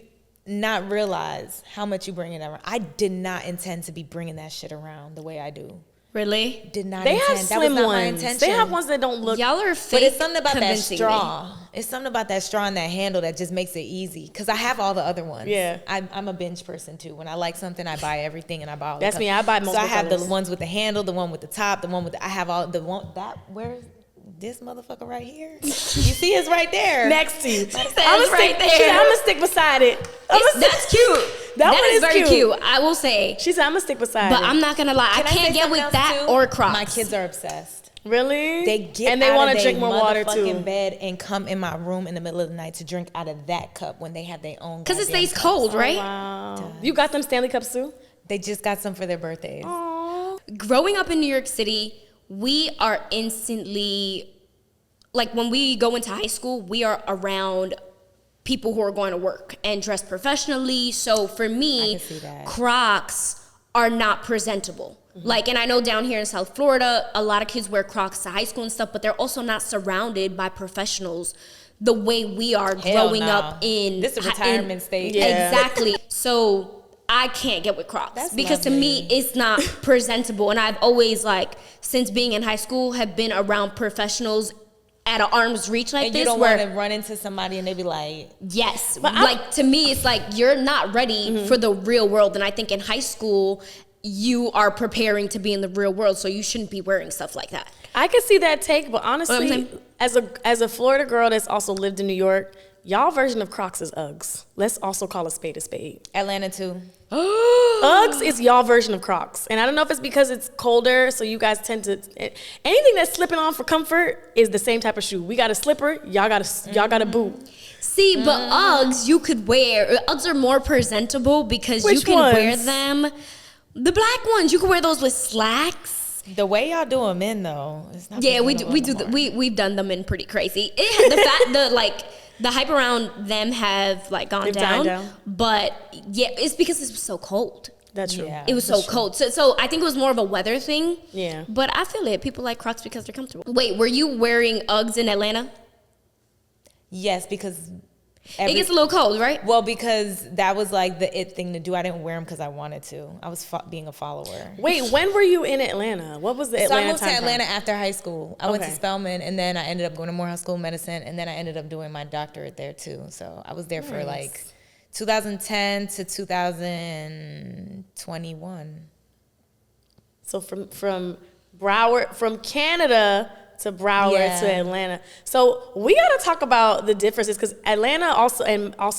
not realize how much you bring it around. I did not intend to be bringing that shit around the way I do. Really? Did not They intend. have That was slim not my ones. intention. They have ones that don't look. Y'all are fake. But it's something about that convincing straw. me. It's something about that straw and that handle that just makes it easy. Because I have all the other ones. Yeah. I'm a binge person too. When I like something, I buy everything and I buy all That's the me. I buy multiple So I have colors. the ones with the handle, the one with the top, the one with I have all the one that where's this motherfucker right here? You see it's right there. Next to you. She said it's right there. I'm gonna stick beside it. That's cute. That one is is very cute. cute. I will say. She said, I'm gonna stick beside But it. I'm not gonna lie. I Can say can't get something with else, that too? or Crocs. My kids are obsessed. Really? They get and they want to drink more water too. In bed and come in my room in the middle of the night to drink out of that cup when they have their own. Because it goddamn stays cups. cold, right? Wow. You got them Stanley Cups too? They just got some for their birthdays. Aww. Growing up in New York City, we are instantly, like when we go into high school, we are around people who are going to work and dress professionally. So for I me, can see that. Crocs are not presentable. Like, and I know down here in South Florida, a lot of kids wear Crocs to high school and stuff, but they're also not surrounded by professionals the way we are Hell growing no. up in. This is a retirement state. Yeah. Exactly. So I can't get with Crocs That's because to me it's not presentable. And I've always, like, since being in high school, have been around professionals at an arm's reach like And this. you don't where want to run into somebody and they be like, yes, But like to me it's like you're not ready for the real world. And I think in high school you are preparing to be in the real world, so you shouldn't be wearing stuff like that. I can see that take, but What I'm honestly, saying? as a Florida girl that's also lived in New York, y'all version of Crocs is Uggs. Let's also call a spade a spade. Atlanta too. Uggs is y'all version of Crocs. And I don't know if it's because it's colder, so you guys tend to anything that's slipping on for comfort is the same type of shoe. We got a slipper, y'all got a boot. See, but Uggs you could wear. Uggs are more presentable because you Which can wear ones? them. The black ones, you can wear those with slacks. The way y'all do them in though, it's not. Yeah, presentable we do no more. we've done them in pretty crazy. The hype around them have like gone They've died down, down. but yeah, it's because it was so cold. That's true. Yeah. It was so cold. So I think it was more of a weather thing. Yeah. But I feel it. People like Crocs because they're comfortable. Wait, were you wearing Uggs in Atlanta? Yes, because It gets a little cold, right? well, because that was like the it thing to do. I didn't wear them because I wanted to. I was being a follower. Wait, when were you in Atlanta? What was the So Atlanta I moved to time Atlanta frame? after high school. I went to Okay. Spelman, and then I ended up going to Morehouse School of Medicine, and then I ended up doing my doctorate there too. So I was there for like 2010 to 2021. So from Broward, from Canada to Broward Yeah. to Atlanta. So we got to talk about the differences because Atlanta also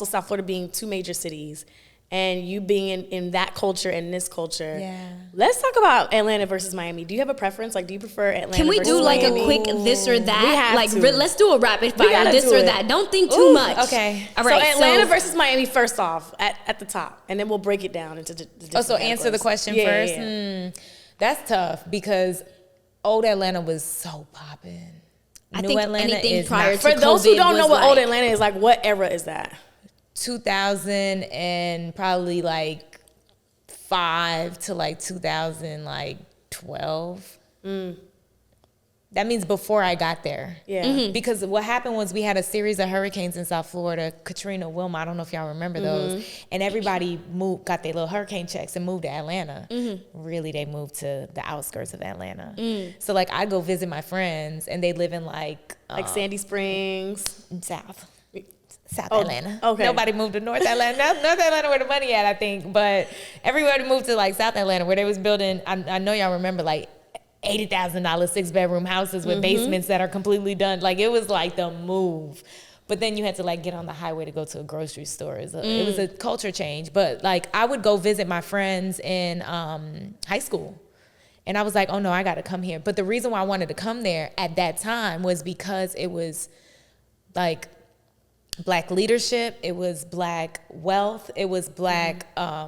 South Florida being two major cities and you being in that culture and this culture. Yeah. Let's talk about Atlanta versus Miami. Do you have a preference? Like, do you prefer Atlanta Can we versus do like Miami? a quick this or that? We have like to. let's do a rapid We fire gotta this do or it. that. Don't think too Ooh, much. okay. All right. So Atlanta so, versus Miami first off at the top, and then we'll break it down into the different Oh, so answer the categories. question Yeah, first. yeah. That's tough because old Atlanta was so popping. I New think Atlanta anything is prior not. to For those who COVID don't know was what old like- Atlanta is, like, what era is that? 2000 and probably like 5 to like 2012. That means before I got there. Yeah. Because what happened was we had a series of hurricanes in South Florida, Katrina, Wilma, I don't know if y'all remember those. And everybody got their little hurricane checks and moved to Atlanta. Really, they moved to the outskirts of Atlanta. So like I go visit my friends and they live in like Sandy Springs. South Oh, Atlanta. okay. Nobody moved to North Atlanta. North Atlanta where the money at, I think. But everybody moved to like South Atlanta where they was building, I know y'all remember like $80,000 6-bedroom houses with basements that are completely done. Like it was like the move. But then you had to like get on the highway to go to a grocery store. It was a culture change. But like I would go visit my friends in high school. And I was like, oh no, I got to come here. But the reason why I wanted to come there at that time was because it was like Black leadership, it was Black wealth, it was Black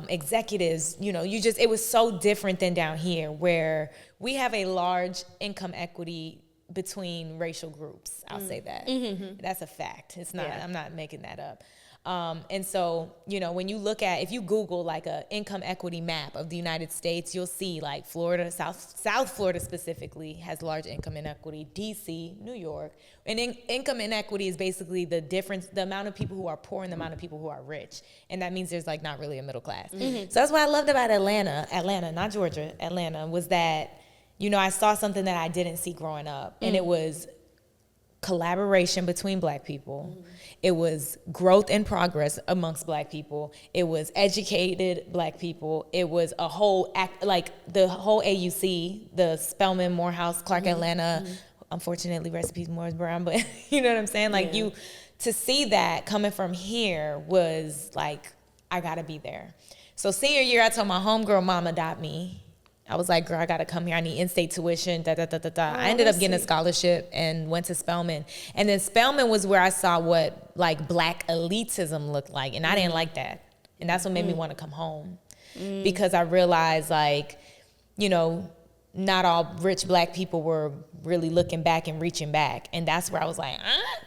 executives. You know, it was so different than down here where we have a large income equity between racial groups. I'll say that. That's a fact. It's not, I'm not making that up. And so, you know, when you look at, if you Google like a income equity map of the United States, you'll see like Florida, South Florida specifically has large income inequity, DC, New York. And income inequity is basically the difference, the amount of people who are poor and the amount of people who are rich. And that means there's like not really a middle class. So that's what I loved about Atlanta, not Georgia, Atlanta, was that you know, I saw something that I didn't see growing up, and it was collaboration between Black people. It was growth and progress amongst Black people. It was educated Black people. It was a whole like the whole AUC, the Spelman, Morehouse, Clark, Atlanta. Unfortunately, recipes Morris Brown, but you know what I'm saying? Like to see that coming from here was like, I gotta be there. So senior year, I told my homegirl mom adopt me. I was like, girl, I gotta come here. I need in-state tuition, I ended up getting a scholarship and went to Spelman. And then Spelman was where I saw what like Black elitism looked like. And I didn't like that. And that's what made me want to come home. Because I realized like, you know, not all rich Black people were really looking back and reaching back. And that's where I was like,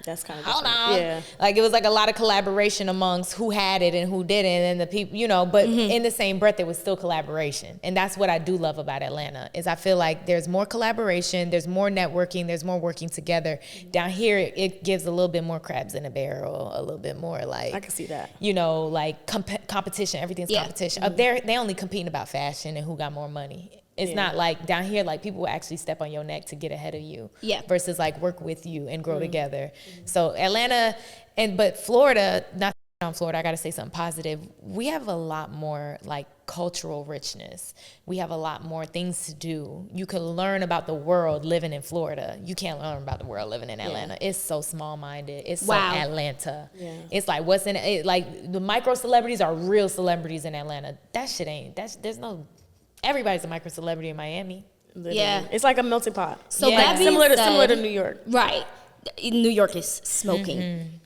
that's kind of hold different. on. Yeah. Like it was like a lot of collaboration amongst who had it and who didn't, and the people, you know, but in the same breath, there was still collaboration. And that's what I do love about Atlanta is I feel like there's more collaboration, there's more networking, there's more working together. Down here, it gives a little bit more crabs in a barrel, a little bit more like, I can see that. You know, like competition, everything's competition. Up there, they only competing about fashion and who got more money. It's not like down here, like people will actually step on your neck to get ahead of you versus like work with you and grow together. So Atlanta but Florida, not on Florida, I got to say something positive. We have a lot more like cultural richness. We have a lot more things to do. You can learn about the world living in Florida. You can't learn about the world living in Atlanta. It's so small-minded. It's so Atlanta. Yeah. It's like what's in it, like the micro celebrities are real celebrities in Atlanta. That shit ain't, there's no, everybody's a micro celebrity in Miami. Literally. Yeah. It's like a melting pot. So that being similar said, to New York. Right. New York is smoking.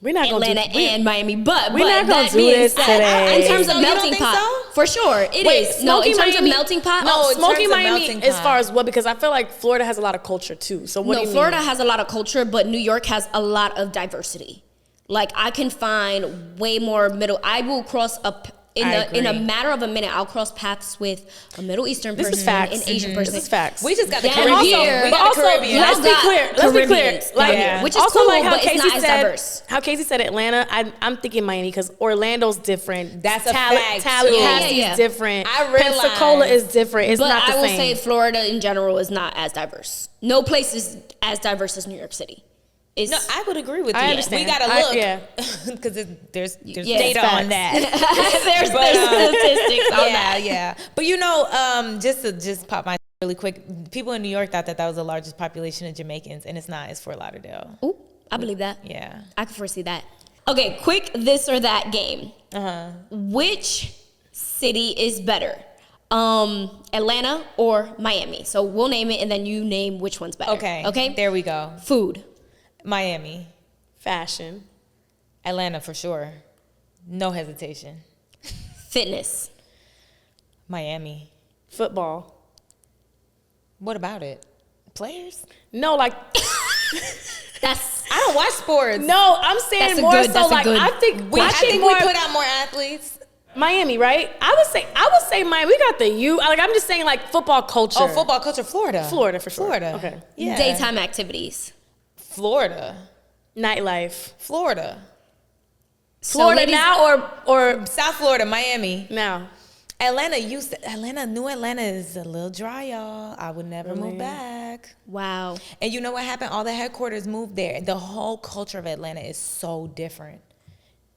We're not Atlanta and Miami, but we're not gonna do this said, today. In terms of melting pot, for sure, it is. No, in terms of melting pot, no, smoking Miami as far as what? Because I feel like Florida has a lot of culture too. So what do you mean? Florida has a lot of culture, but New York has a lot of diversity. Like I can find way more middle. I will cross up. In a matter of a minute, I'll cross paths with a Middle Eastern person, an Asian person. This is facts. We just got the Caribbean. But also, let's be clear. Like, which is also cool, like how but Casey it's not as said, diverse. How Casey said Atlanta, I'm thinking Miami because Orlando's different. That's a fact. Tallahassee's different. I realize. Pensacola is different. It's not the same. But I will say Florida in general is not as diverse. No place is as diverse as New York City. No, I would agree with you. I understand. We gotta look because there's data on that. there's statistics on that. Yeah. But you know, just pop my really quick. People in New York thought that was the largest population of Jamaicans, and it's not. It's Fort Lauderdale. Ooh, I believe that. Yeah, I can foresee that. Okay, quick this or that game. Which city is better? Atlanta or Miami? So we'll name it, and then you name which one's better. Okay. There we go. Food. Miami. Fashion. Atlanta for sure. No hesitation. Fitness. Miami. Football. What about it? Players? No, like I don't watch sports. No, I'm saying more so like I think we put out more athletes. Miami, right? I would say Miami. We got the U. Like I'm just saying like football culture. Oh, football culture, Florida. Florida for sure. Florida. Okay. Yeah. Daytime activities. Florida. Nightlife. Florida. Florida now or South Florida, Miami. Now. New Atlanta is a little dry, y'all. I would never move back. Wow. And you know what happened? All the headquarters moved there. The whole culture of Atlanta is so different.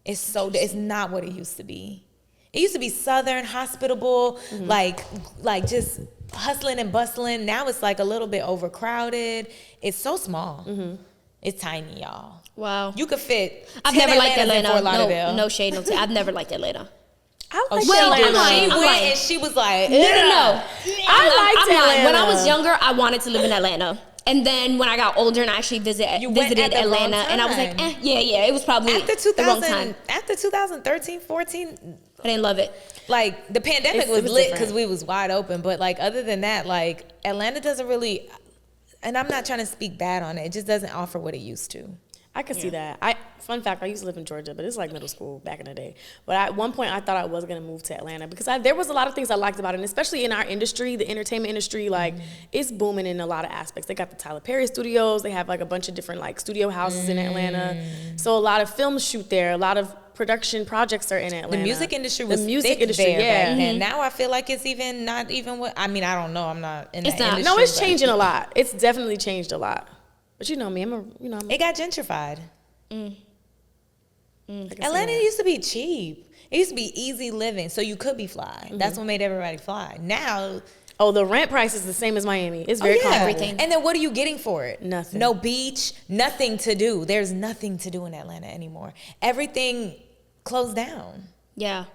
It's not what it used to be. It used to be Southern, hospitable, like just hustling and bustling. Now it's like a little bit overcrowded. It's so small. It's tiny, y'all. Wow. You could fit. I've never liked Atlanta. No shade. No. I've never liked Atlanta. I like Atlanta. She went and she was like, no. I liked Atlanta. When I was younger, I wanted to live in Atlanta. And then when I got older and I actually visited Atlanta, and I was like, it was probably the wrong time. After 2013, 14, I didn't love it. Like the pandemic was lit because we was wide open, but like other than that, like Atlanta doesn't really. And I'm not trying to speak bad on it. It just doesn't offer what it used to. I could see that. Fun fact, I used to live in Georgia, but it's like middle school back in the day. But at one point, I thought I was going to move to Atlanta because there was a lot of things I liked about it, and especially in our industry, the entertainment industry, like it's booming in a lot of aspects. They got the Tyler Perry studios. They have like a bunch of different like studio houses in Atlanta. So a lot of films shoot there. A lot of production projects are in Atlanta. The music industry was thick there back then. Now I feel like it's even not even what, I mean, I don't know. I'm not in that industry. No, it's changing a lot. It's definitely changed a lot. But you know me, it got gentrified. Atlanta used to be cheap. It used to be easy living, so you could be fly. That's what made everybody fly. Now, the rent price is the same as Miami. It's very everything. And then what are you getting for it? Nothing. No beach, nothing to do. There's nothing to do in Atlanta anymore. Everything closed down. Yeah.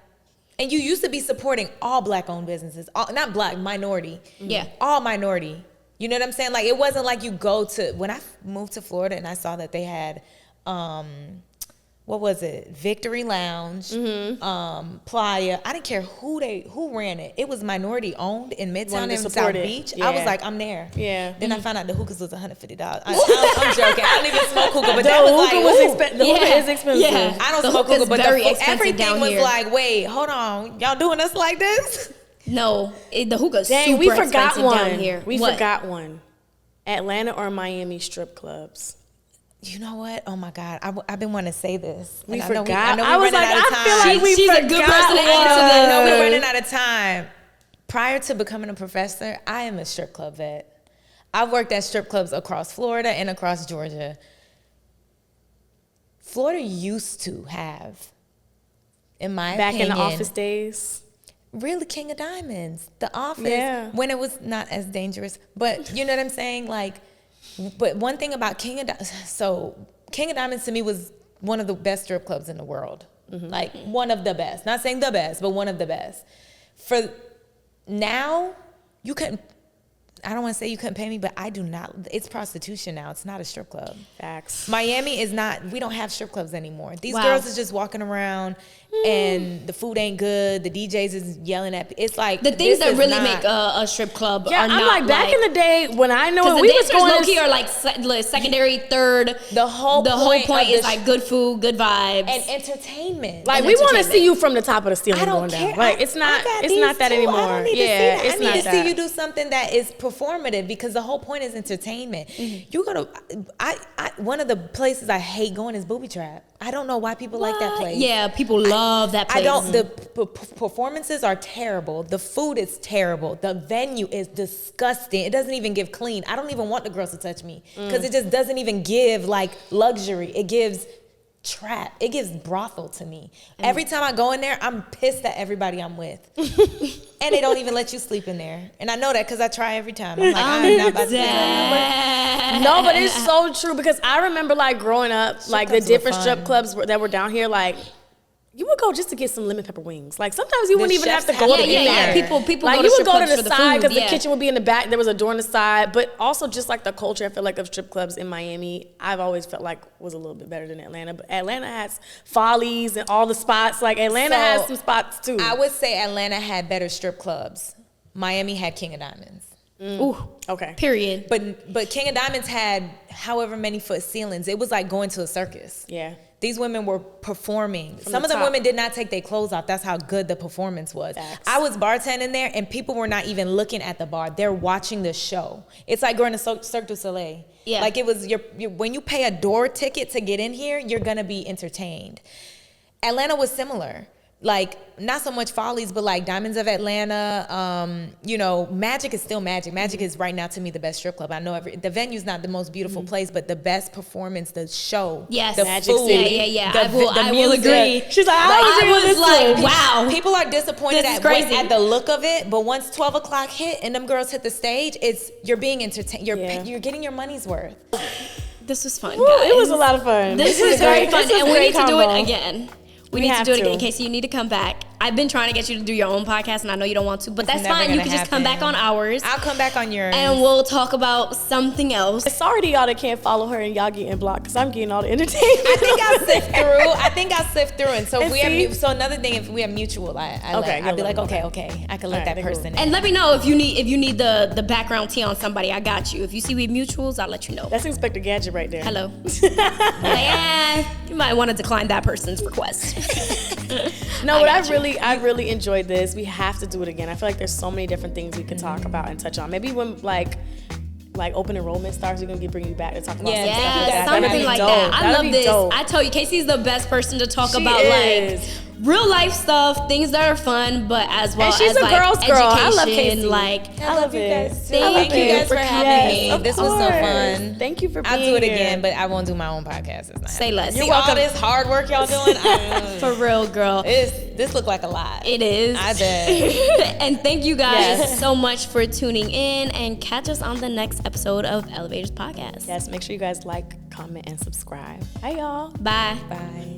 And you used to be supporting all Black-owned businesses. Not Black, minority. Yeah. All minority. You know what I'm saying? Like, it wasn't like you go to, when I moved to Florida and I saw that they had, what was it? Victory Lounge, Playa. I didn't care who ran it. It was minority owned in Midtown and South Beach. Yeah. I was like, I'm there. Yeah. Then I found out the hookahs was $150. I'm joking. I don't even smoke hookah, but that was like, the hookah is expensive. Yeah. I don't smoke hookah, but everything was here. like, wait, hold on, y'all doing us like this? No, the hookah's Dang, super we forgot expensive one. down here. We forgot one. Atlanta or Miami strip clubs. You know what? Oh my God, I've been wanting to say this. We I forgot. know we're running out of time. I feel like we She's forgot a good person to answer I this. know we're running out of time. Prior to becoming a professor, I am a strip club vet. I've worked at strip clubs across Florida and across Georgia. Florida used to have, in my opinion, back in the office days. Really, King of Diamonds, The Office, when it was not as dangerous. But you know what I'm saying? Like, but one thing about King of Diamonds to me was one of the best strip clubs in the world. Like, one of the best. Not saying the best, but one of the best. For now, you couldn't, I don't want to say you couldn't pay me, but I do not. It's prostitution now. It's not a strip club. Facts. Miami is not, we don't have strip clubs anymore. These girls is just walking around and the food ain't good. The DJs is yelling at, it's like, the things that really make a strip club are I'm not like, back in the day when I know when the we was dancers going low-key are like secondary, third. The whole point is like good food, good vibes. And entertainment. Like, we want to see you from the top of the ceiling I don't going care. down. Like, it's not that anymore. I don't need yeah, to see that. it's I need not to that. see you do something that is performative, because the whole point is entertainment. You go to, one of the places I hate going is Booby Trap. I don't know why people like that place. Yeah, people love that place. The performances are terrible. The food is terrible. The venue is disgusting. It doesn't even give clean. I don't even want the girls to touch me, because it just doesn't even give like luxury. It gives trap. It gives brothel to me. Every time I go in there, I'm pissed at everybody I'm with. And they don't even let you sleep in there. And I know that because I try every time. I'm like, I'm not about to sleep. No, but it's so true, because I remember like growing up, like the different strip clubs that were down here, like you would go just to get some lemon pepper wings. Like sometimes you wouldn't even have to go in there. People like go you to would go to strip the clubs side for the because the food, kitchen would be in the back. There was a door on the side, but also just like the culture, I feel like, of strip clubs in Miami, I've always felt like was a little bit better than Atlanta. But Atlanta has Follies and all the spots. Like Atlanta has some spots too. I would say Atlanta had better strip clubs. Miami had King of Diamonds. Ooh, okay. Period. But King of Diamonds had however many foot ceilings. It was like going to a circus. Yeah. These women were performing. Some of the top. women did not take their clothes off. That's how good the performance was. Facts. I was bartending there, and people were not even looking at the bar. They're watching the show. It's like going to Cirque du Soleil. Yeah. Like it was when you pay a door ticket to get in here, you're gonna be entertained. Atlanta was similar. Like, not so much Follies, but like Diamonds of Atlanta. You know, Magic is still Magic. Magic is right now to me the best strip club. I know the venue's not the most beautiful place, but the best performance, the show, yes, the Magic food, yeah. I will music. agree. She's like, I was like, wow. People are disappointed This is at crazy. the look of it, but once 12 o'clock hit and them girls hit the stage, you're being entertained. You're getting your money's worth. This was fun, Woo, guys. it was a lot of fun. This was very fun, and we need to do it again. We need to do it again. Casey, you need to come back. I've been trying to get you to do your own podcast, and I know you don't want to, but that's fine. You can just come back on ours. I'll come back on yours. And we'll talk about something else. Sorry to y'all that can't follow her and y'all getting blocked, because I'm getting all the entertainment. I think I'll sift through. And so if we have another thing, if we have mutual, I'd be like, okay, I can let that person in. And let me know if you need the background tea on somebody. I got you. If you see we have mutuals, I'll let you know. That's Inspector Gadget right there. Hello. You might want to decline that person's request. No, but I really enjoyed this. We have to do it again. I feel like there's so many different things we can talk about and touch on. Maybe when, like, like open enrollment starts, we're gonna bring you back to talk about Yeah, some stuff Yeah, that. something That'd be like dope. that. I That'd love be this. dope. I tell you, Casey's the best person to talk She about is. like real life stuff, things that are fun, but as well And she's as a like girl's girl. I love education. Casey. Like, I love you guys too. Thank Thank you you guys for having me. Of This was so course. fun. Thank you for being I'll do it here. again, but I won't do my own podcast. It's not Say happening. less. See You're all welcome. this hard work y'all doing? for real, girl. This looked like a lot. It is. I bet. And thank you guys Yes. so much for tuning in, and catch us on the next episode of Elevators Podcast. Yes, make sure you guys like, comment, and subscribe. Bye, y'all. Bye. Bye.